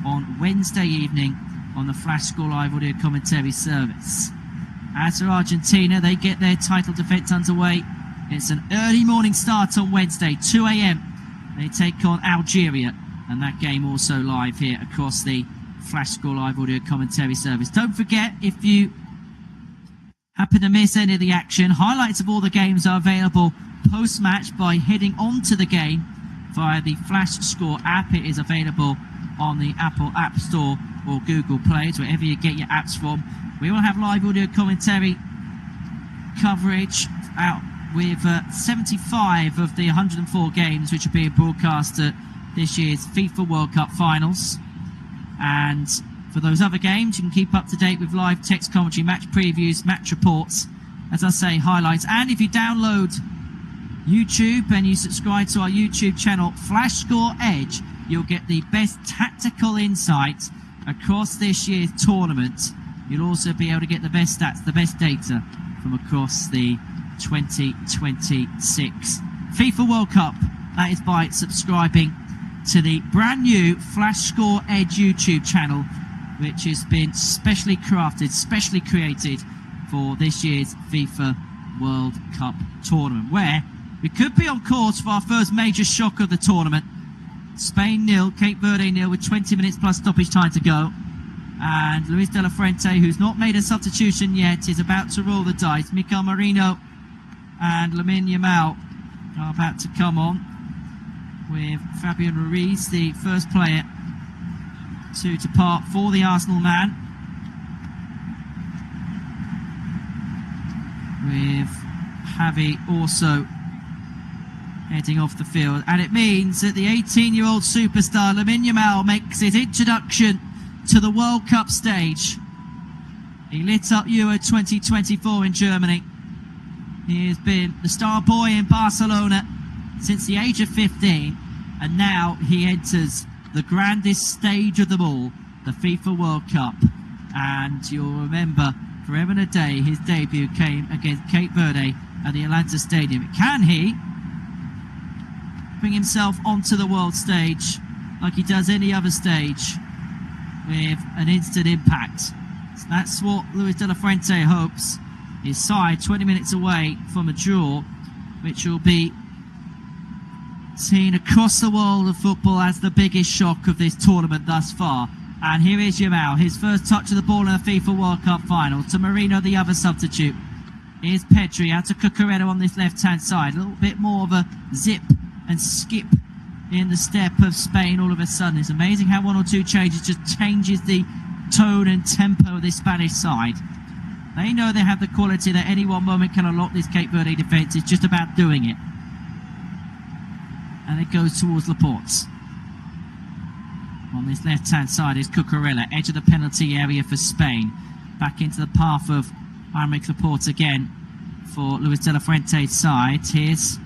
Speaker 2: on Wednesday evening on the Flash Score Live audio commentary service. As for Argentina, they get their title defence underway. It's an early morning start on Wednesday, 2 a.m. They take on Algeria, and that game also live here across the Flash Score Live audio commentary service. Don't forget, if you happen to miss any of the action, highlights of all the games are available post-match by heading onto the game via the Flash Score app. It is available on the Apple App Store or Google Play, wherever you get your apps from. We will have live audio commentary coverage out with 75 of the 104 games which are being broadcast at this year's FIFA World Cup finals. And for those other games, you can keep up to date with live text commentary, match previews, match reports, as I say, highlights. And if you download YouTube and you subscribe to our YouTube channel, Flash Score Edge, you'll get the best tactical insight across this year's tournament. You'll also be able to get the best stats, the best data from across the 2026 FIFA World Cup. That is by subscribing to the brand new Flash Score Edge YouTube channel, which has been specially crafted, specially created for this year's FIFA World Cup tournament, where we could be on course for our first major shock of the tournament. Spain 0, Cape Verde 0 with 20 minutes plus stoppage time to go. And Luis de la Fuente, who's not made a substitution yet, is about to roll the dice. Mikel Merino and Lamine Yamal are about to come on, with Fabian Ruiz, the first player to depart for the Arsenal man, with Javi also heading off the field. And it means that the 18-year-old superstar Lamine Yamal makes his introduction to the World Cup stage. He lit up Euro 2024 in Germany. He has been the star boy in Barcelona since the age of 15, and now he enters the grandest stage of them all, the FIFA World Cup. And you'll remember forever and a day his debut came against Cape Verde at the Atlanta Stadium. Can he bring himself onto the world stage like he does any other stage with an instant impact? So that's what Luis de la Fuente hopes. His side 20 minutes away from a draw, which will be seen across the world of football as the biggest shock of this tournament thus far. And here is Yamal, his first touch of the ball in the FIFA World Cup final. To Merino, the other substitute. Here's Pedri out to Cucurella on this left-hand side. A little bit more of a zip and skip in the step of Spain all of a sudden. It's amazing how one or two changes just changes the tone and tempo of this Spanish side. They know they have the quality that any one moment can unlock this Cape Verde defence. It's just about doing it. And it goes towards Laporte. On this left-hand side is Cucurella, edge of the penalty area for Spain. Back into the path of Laporte again for Luis de la Fuente's side. Here's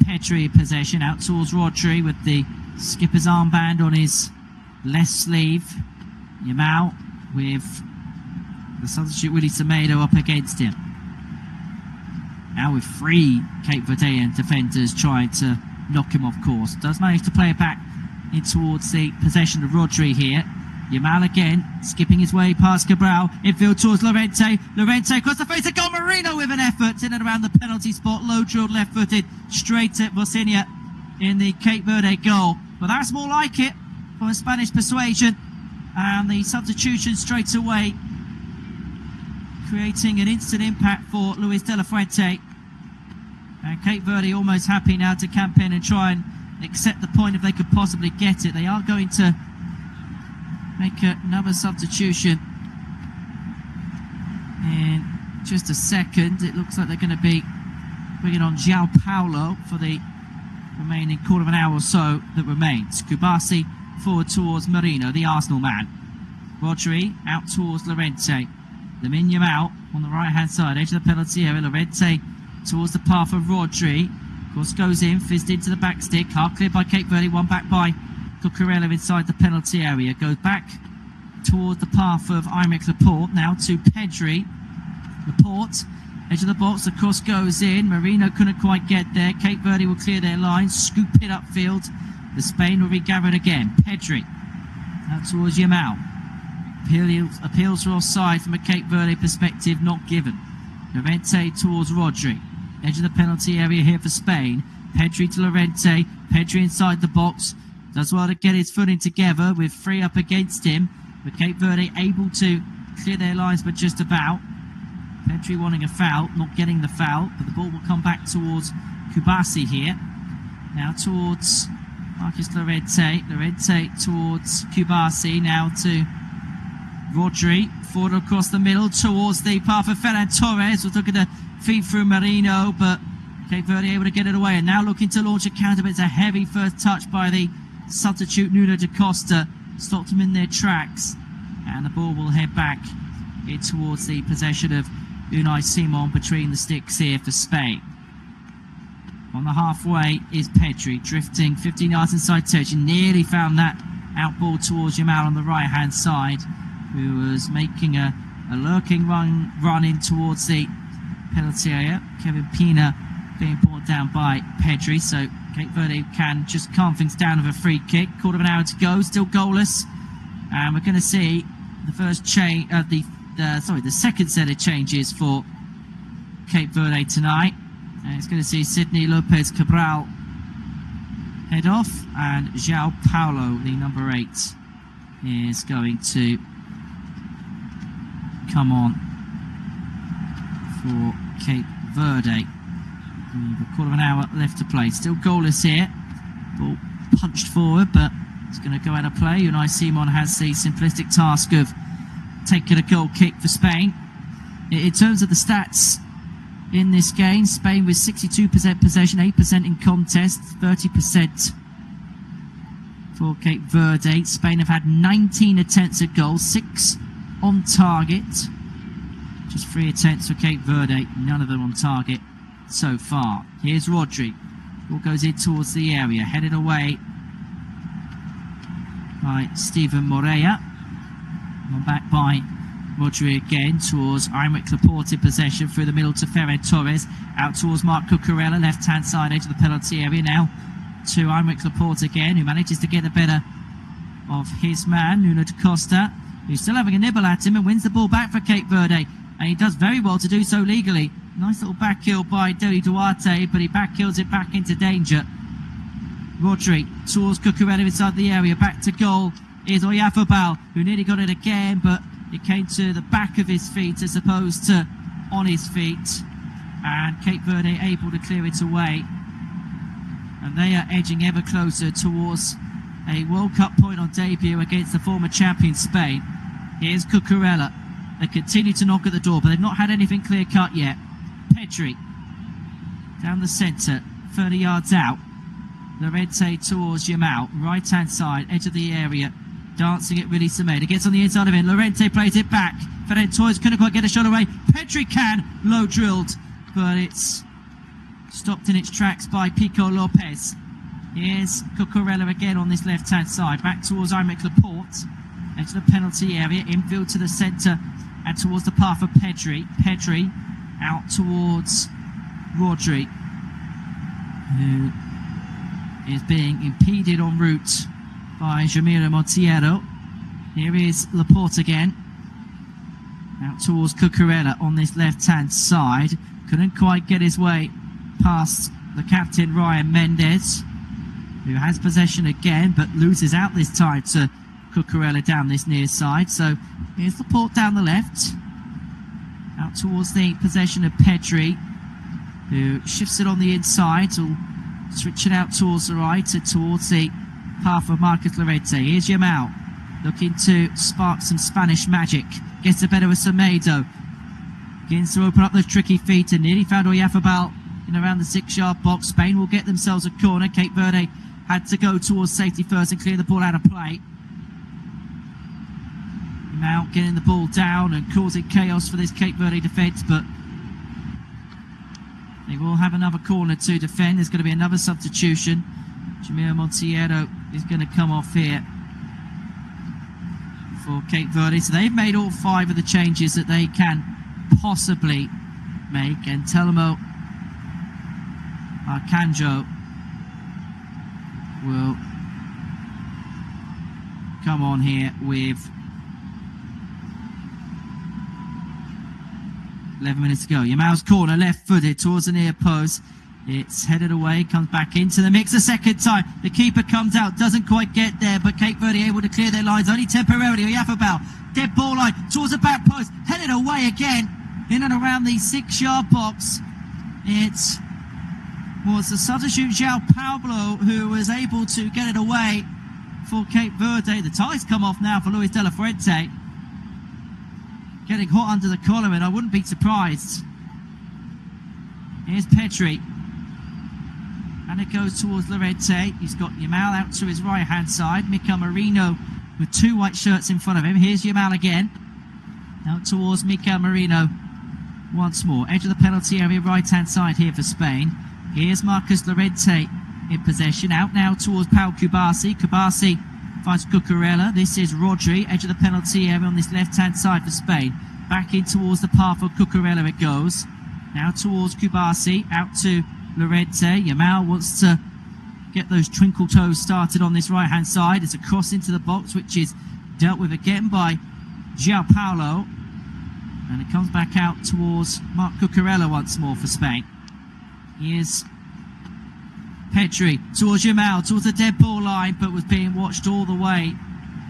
Speaker 2: Pedri in possession, out towards Rodri with the skipper's armband on his left sleeve. Yamal with the substitute Willy Semedo up against him. Now with three Cape Verdean defenders trying to knock him off course. Does manage to play it back in towards the possession of Rodri here. Yamal again, skipping his way past Cabral, infield towards Llorente. Llorente across the face of goal. Merino with an effort in and around the penalty spot. Low drilled left-footed, straight at Vocinia in the Cape Verde goal. But that's more like it from a Spanish persuasion. And the substitution straight away, creating an instant impact for Luis de la Fuente. And Cape Verde almost happy now to camp in and try and accept the point if they could possibly get it. They are going to make another substitution in just a second. It looks like they're going to be bringing on João Paulo for the remaining quarter of an hour or so that remains. Kubasi forward towards Merino, the Arsenal man. Rodri out towards Llorente. Lamine Yamal on the right hand side, edge of the penalty area. Llorente towards the path of Rodri. Of course, goes in, fizzed into the back stick. Half cleared by Cape Verde, one back by Cucurella inside the penalty area. Goes back towards the path of Laporte. Now to Pedri. Laporte, edge of the box, the cross goes in. Merino couldn't quite get there. Cape Verde will clear their line, scoop it upfield. The Spain will be gathered again. Pedri out towards Yamal. Appeals for offside from a Cape Verde perspective, not given. Llorente towards Rodri. Edge of the penalty area here for Spain. Pedri to Llorente. Pedri inside the box. Does well to get his footing together with three up against him. But Cape Verde able to clear their lines, but just about. Pedri wanting a foul, not getting the foul. But the ball will come back towards Kubasi here. Now towards Marcus Llorente. Llorente towards Kubasi. Now to Rodri forward across the middle towards the path of Ferran Torres. Was looking to feed through Marino, but Cape Verde able to get it away, and now looking to launch a counter, but it's a heavy first touch by the substitute Nuno da Costa. Stopped them in their tracks, and the ball will head back towards the possession of Unai Simon between the sticks here for Spain. On the halfway is Pedri, drifting 15 yards inside territory. Nearly found that out ball towards Yamal on the right hand side, who was making a lurking run in towards the penalty area. Kevin Pina being brought down by Pedri, so Cape Verde can just calm things down with a free kick. Quarter of an hour to go, still goalless, and we're going to see the first the second set of changes for Cape Verde tonight. And it's going to see Sidney Lopez Cabral head off, and João Paulo, the number 8, is going to come on for Cape Verde. A quarter of an hour left to play. Still goalless here. Ball punched forward, but it's going to go out of play. Unai Simon has the simplistic task of taking a goal kick for Spain. In terms of the stats in this game, Spain with 62% possession, 8% in contest, 30% for Cape Verde. Spain have had 19 attempts at goal, 6 on target. Just 3 attempts for Cape Verde, none of them on target so far. Here's Rodri. Ball goes in towards the area, headed away by Steven Moreira. One back by Rodri again towards Aymeric Laporte in possession through the middle to Ferran Torres. Out towards Marc Cucurella, left hand side edge of the penalty area. Now to Aymeric Laporte again, who manages to get the better of his man, Nuno da Costa, who's still having a nibble at him and wins the ball back for Cape Verde. And he does very well to do so legally. Nice little back heel by Deli Duarte, but he back heels it back into danger. Rodri towards Cucurella inside the area. Back to goal is Oyarzabal, who nearly got it again, but it came to the back of his feet as opposed to on his feet. And Cape Verde able to clear it away. And they are edging ever closer towards a World Cup point on debut against the former champion Spain. Here's Cucurella. They continue to knock at the door, but they've not had anything clear cut yet. Pedri down the centre, 30 yards out. Lorente towards Yamal, right hand side, edge of the area, dancing it really Semedo. Gets on the inside of it. Lorente plays it back. Ferran Torres couldn't quite get a shot away. Pedri can, low drilled, but it's stopped in its tracks by Pico Lopez. Here's Cucurella again on this left hand side, back towards Aymeric Laporte, edge of the penalty area, infield to the centre and towards the path of Pedri. Pedri out towards Rodri, who is being impeded en route by Jamiro Monteiro. Here is Laporte again, out towards Cucurella on this left hand side. Couldn't quite get his way past the captain Ryan Mendes, who has possession again but loses out this time to Cucurella down this near side. So here's Laporte down the left, out towards the possession of Pedri, who shifts it on the inside to switch it out towards the right and towards the path of Marcos Llorente. Here's Yamal, looking to spark some Spanish magic. Gets the better of Semedo. Begins to open up those tricky feet and nearly found Oyarzabal in around the 6-yard box. Spain will get themselves a corner. Cape Verde had to go towards safety first and clear the ball out of play. Now getting the ball down and causing chaos for this Cape Verde defence, but they will have another corner to defend. There's going to be another substitution. Jamiro Monteiro is going to come off here for Cape Verde. So they've made all 5 of the changes that they can possibly make, and Telmo Arcanjo will come on here with 11 minutes to go. Yamal's corner, left-footed towards the near post. It's headed away, comes back into the mix a second time. The keeper comes out, doesn't quite get there, but Cape Verde able to clear their lines, only temporarily. Oyarzabal, dead ball line towards the back post, headed away again, in and around the 6-yard box. It was the substitute João Paulo who was able to get it away for Cape Verde. The tie's come off now for Luis de la Fuente. getting hot under the collar, and I wouldn't be surprised. Here's Pedri. And it goes towards Llorente. He's got Yamal out to his right-hand side. Mikel Merino with 2 white shirts in front of him. Here's Yamal again. Out towards Mikel Merino once more. Edge of the penalty area, right-hand side here for Spain. Here's Marcus Llorente in possession. Out now towards Pau Kubasi. Kubasi finds Cucurella. This is Rodri. Edge of the penalty area on this left-hand side for Spain. Back in towards the path of Cucurella it goes. Now towards Kubasi. Out to Llorente. Yamal wants to get those twinkle toes started on this right-hand side. It's a cross into the box, which is dealt with again by João Paulo. And it comes back out towards Marc Cucurella once more for Spain. Here's Pedri towards Yamal, towards the dead ball line, but was being watched all the way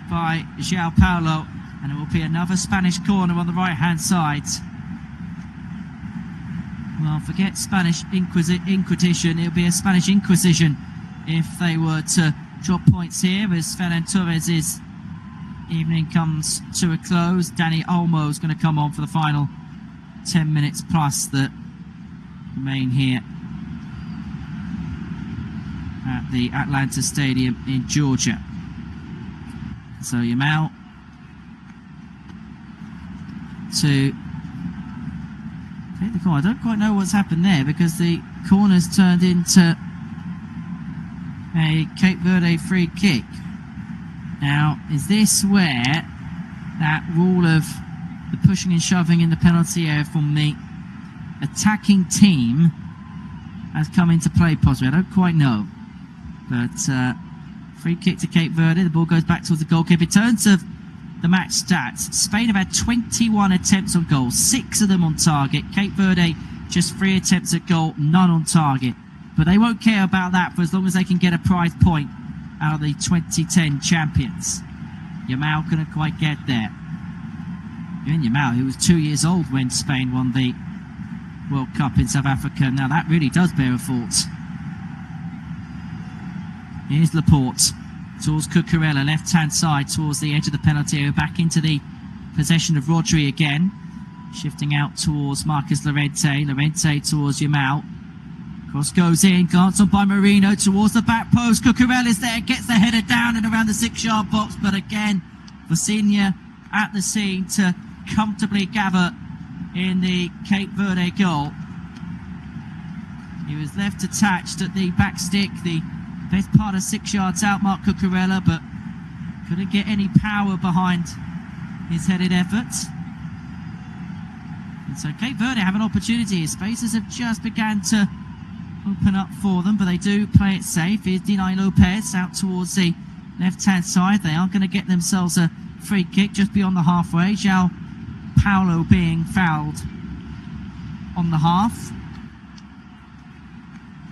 Speaker 2: by João Paulo. And it will be another Spanish corner on the right-hand side. Well, forget Spanish Inquisition. It'll be a Spanish Inquisition if they were to drop points here, as Ferran Torres' evening comes to a close. Dani Olmo is going to come on for the final 10 minutes plus that remain here at the Atlanta Stadium in Georgia. So Yamal to take the corner. I don't quite know what's happened there, because the corner's turned into a Cape Verde free kick. Now, is this where that rule of the pushing and shoving in the penalty area from the attacking team has come into play possibly? I don't quite know. But free kick to Cape Verde. The ball goes back towards the goalkeeper. In terms of the match stats, Spain have had 21 attempts on goal, 6 of them on target. Cape Verde, just 3 attempts at goal, none on target. But they won't care about that for as long as they can get a prize point out of the 2010 champions. Yamal couldn't quite get there. Even Yamal, who was 2 years old when Spain won the World Cup in South Africa. Now that really does bear a fault. Here's Laporte towards Cucurella, left-hand side towards the edge of the penalty area, back into the possession of Rodri again. Shifting out towards Marcus Llorente. Llorente towards Yamal. Cross goes in, glanced on by Merino towards the back post. Cucurella's there, gets the header down and around the 6-yard box, but again, Vecina at the scene to comfortably gather in the Cape Verde goal. He was left attached at the back stick, the best part of 6 yards out, Marc Cucurella, but couldn't get any power behind his headed effort. And so Cape Verde have an opportunity. Spaces have just begun to open up for them, but they do play it safe. Here's Dinay Lopez out towards the left-hand side. They are going to get themselves a free kick just beyond the halfway. João Paulo being fouled on the half.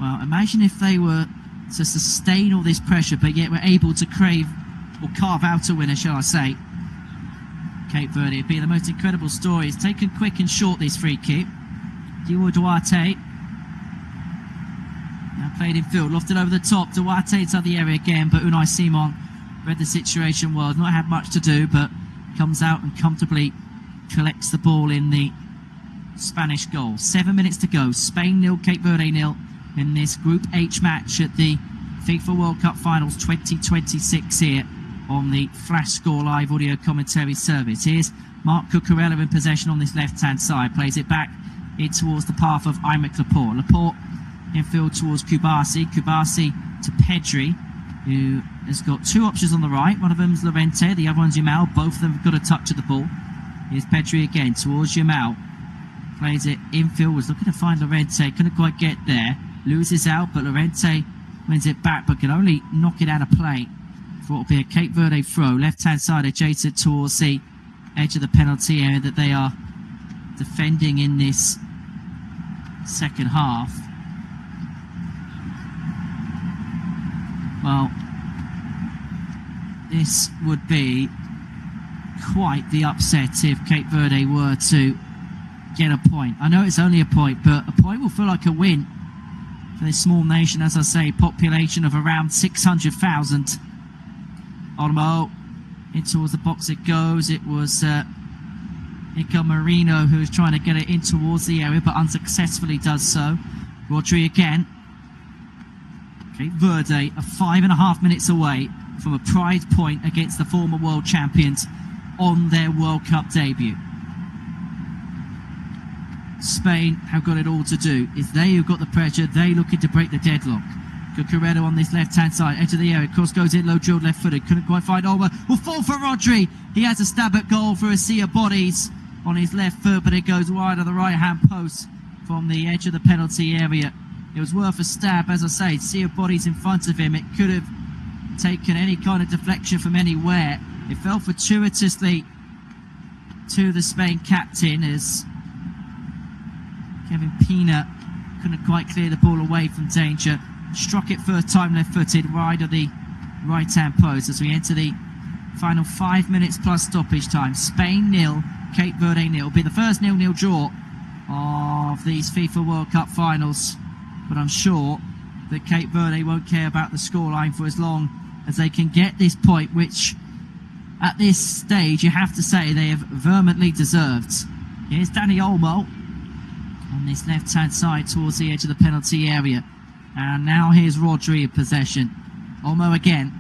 Speaker 2: Well, imagine if they were to sustain all this pressure, but yet were able to crave or carve out a winner, shall I say. Cape Verde being the most incredible story. It's taken quick and short, this free kick. Diogo Duarte. Now played in field, lofted over the top. Duarte inside the area again, but Unai Simon read the situation well. Not had much to do, but comes out and comfortably collects the ball in the Spanish goal. 7 minutes to go. Spain 0, Cape Verde 0 in this Group H match at the FIFA World Cup Finals 2026 here on the Flash Score Live audio commentary service. Here's Marc Cucurella in possession on this left-hand side. Plays it back in towards the path of Aymeric Laporte. Laporte in field towards Kubasi. Kubasi to Pedri, who has got 2 options on the right. One of them is Llorente, the other one's Yamal. Both of them have got a touch of the ball. Here's Pedri again towards Yamal. Plays it infield, was looking to find Llorente, couldn't quite get there. Loses out, but Llorente wins it back, but can only knock it out of play for what will be a Cape Verde throw. Left-hand side adjacent towards the edge of the penalty area that they are defending in this second half. Well, this would be quite the upset if Cape Verde were to get a point. I know it's only a point, but a point will feel like a win for this small nation. As I say, population of around 600,000. Olmo in towards the box it goes. It was Mikel Merino, who is trying to get it in towards the area, but unsuccessfully does so. Rodri again. Okay, Verde are 5.5 minutes away from a pride point against the former world champions on their World Cup debut. Spain have got it all to do. It's they who've got the pressure. They looking to break the deadlock. Cucurella on this left-hand side, edge of the area. Cross goes in, low drilled left-footed. Couldn't quite find Olmo. Will fall for Rodri. He has a stab at goal for a sea of bodies on his left foot, but it goes wide of the right-hand post from the edge of the penalty area. It was worth a stab, as I say. Sea of bodies in front of him. It could have taken any kind of deflection from anywhere. It fell fortuitously to the Spain captain as Kevin Pina couldn't quite clear the ball away from danger. Struck it first time left-footed, wide of the right-hand post as we enter the final 5 minutes plus stoppage time. Spain 0, Cape Verde 0. It'll be the first 0-0 draw of these FIFA World Cup finals, but I'm sure that Cape Verde won't care about the scoreline for as long as they can get this point, which at this stage you have to say they have vehemently deserved. Here's Dani Olmo on this left-hand side towards the edge of the penalty area. And now here's Rodri in possession. Olmo again.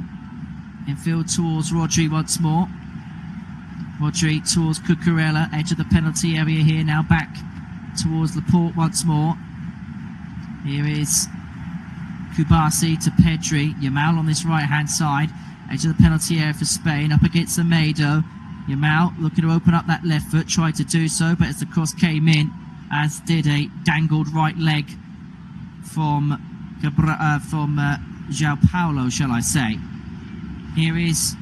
Speaker 2: Infield towards Rodri once more. Rodri towards Cucurella, edge of the penalty area here. Now back towards Laporte once more. Here is Kubasi to Pedri. Yamal on this right-hand side. Edge of the penalty area for Spain. Up against Semedo. Yamal looking to open up that left foot. Tried to do so, but as the cross came in, as did a dangled right leg from João Paulo, shall I say. Here is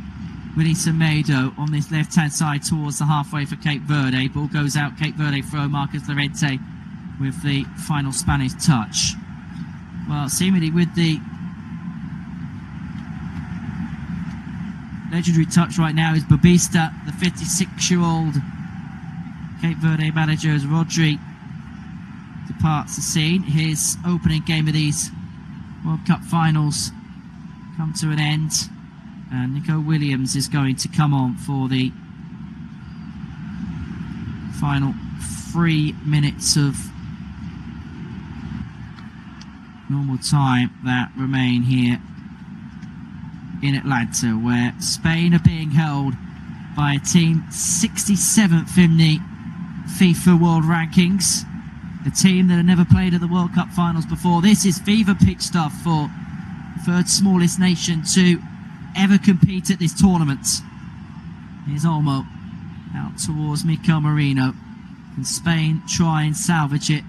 Speaker 2: Willy Semedo on this left-hand side towards the halfway for Cape Verde. Ball goes out, Cape Verde throw, Marcos Llorente with the final Spanish touch. Well, seemingly with the legendary touch right now is Babista, the 56-year-old Cape Verde manager, as Rodri departs the scene. His opening game of these World Cup finals come to an end, and Nico Williams is going to come on for the final 3 minutes of normal time that remain here in Atlanta, where Spain are being held by a team 67th in the FIFA World Rankings. A team that had never played at the World Cup finals before. This is fever pitch stuff for the third smallest nation to ever compete at this tournament. Here's Olmo out towards Mikel Merino. And Spain try and salvage it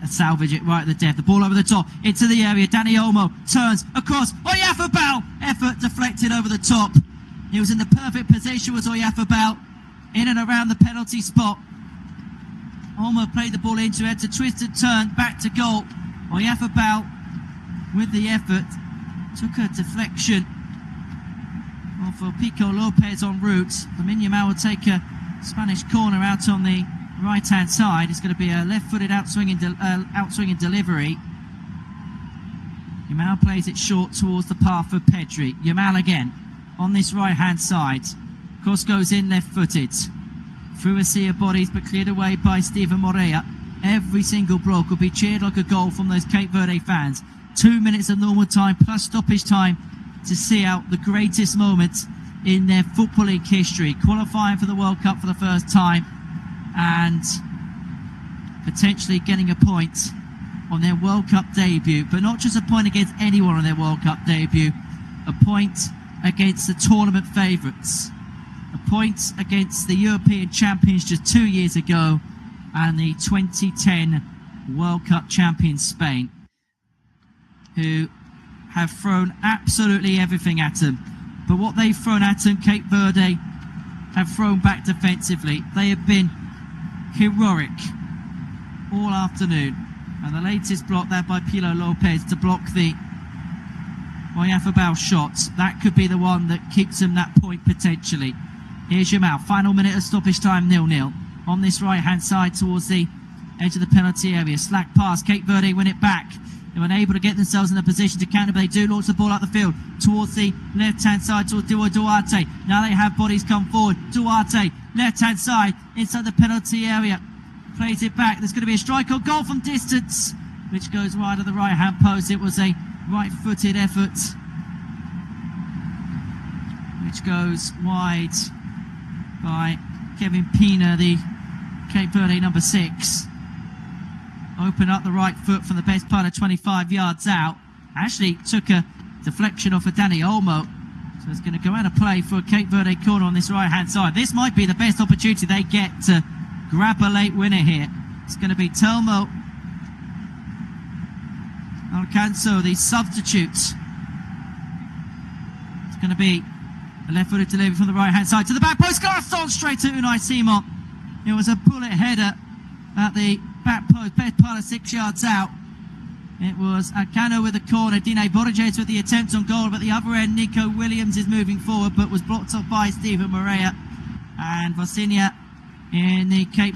Speaker 2: right at the death. The ball over the top, into the area. Dani Olmo turns across. Oyarzabal! Effort deflected over the top. He was in the perfect position, was Oyarzabal, in and around the penalty spot. Olmo played the ball into it, a twisted turn, back to goal. Oyarzabal, with the effort, took a deflection for Pico Lopez en route. Lamine Yamal will take a Spanish corner out on the right-hand side. It's going to be a left-footed outswinging delivery. Yamal plays it short towards the path of Pedri. Yamal again on this right-hand side. Cross goes in left-footed. Through a sea of bodies, but cleared away by Steven Moreira. Every single block will be cheered like a goal from those Cape Verde fans. 2 minutes of normal time plus stoppage time to see out the greatest moments in their Football League history. Qualifying for the World Cup for the first time and potentially getting a point on their World Cup debut. But not just a point against anyone on their World Cup debut. A point against the tournament favourites. A point against the European champions just 2 years ago and the 2010 World Cup champions Spain, who have thrown absolutely everything at them. But what they've thrown at them, Cape Verde have thrown back defensively. They have been heroic all afternoon. And the latest block there by Pilo Lopez to block the Oyarzabal shots. That could be the one that keeps them that point potentially. Here's Yamal, final minute of stoppage time, 0-0. On this right-hand side towards the edge of the penalty area. Slack pass, Cape Verde win it back. They were unable to get themselves in a position to counter, but they do launch the ball out the field towards the left-hand side, towards Duarte. Now they have bodies come forward. Duarte left-hand side, inside the penalty area. Plays it back. There's going to be a strike or goal from distance, which goes wide of the right-hand post. It was a right-footed effort, which goes wide by Kevin Pina, the Cape Verde number 6. Open up the right foot from the best part of 25 yards out. Actually took a deflection off of Danny Olmo. So it's going to go out of play for a Cape Verde corner on this right-hand side. This might be the best opportunity they get to grab a late winner here. It's going to be Telmo Alcanzo, the substitute. It's going to be a left-footed delivery from the right-hand side to the back post. Garçon straight to Unai Simon. It was a bullet header at the back post, best part of 6 yards out. It was Akano with the corner, Dine Borges with the attempt on goal, but the other end, Nico Williams is moving forward, but was blocked off by Stephen Morea. And Vosinia in the Cape Verde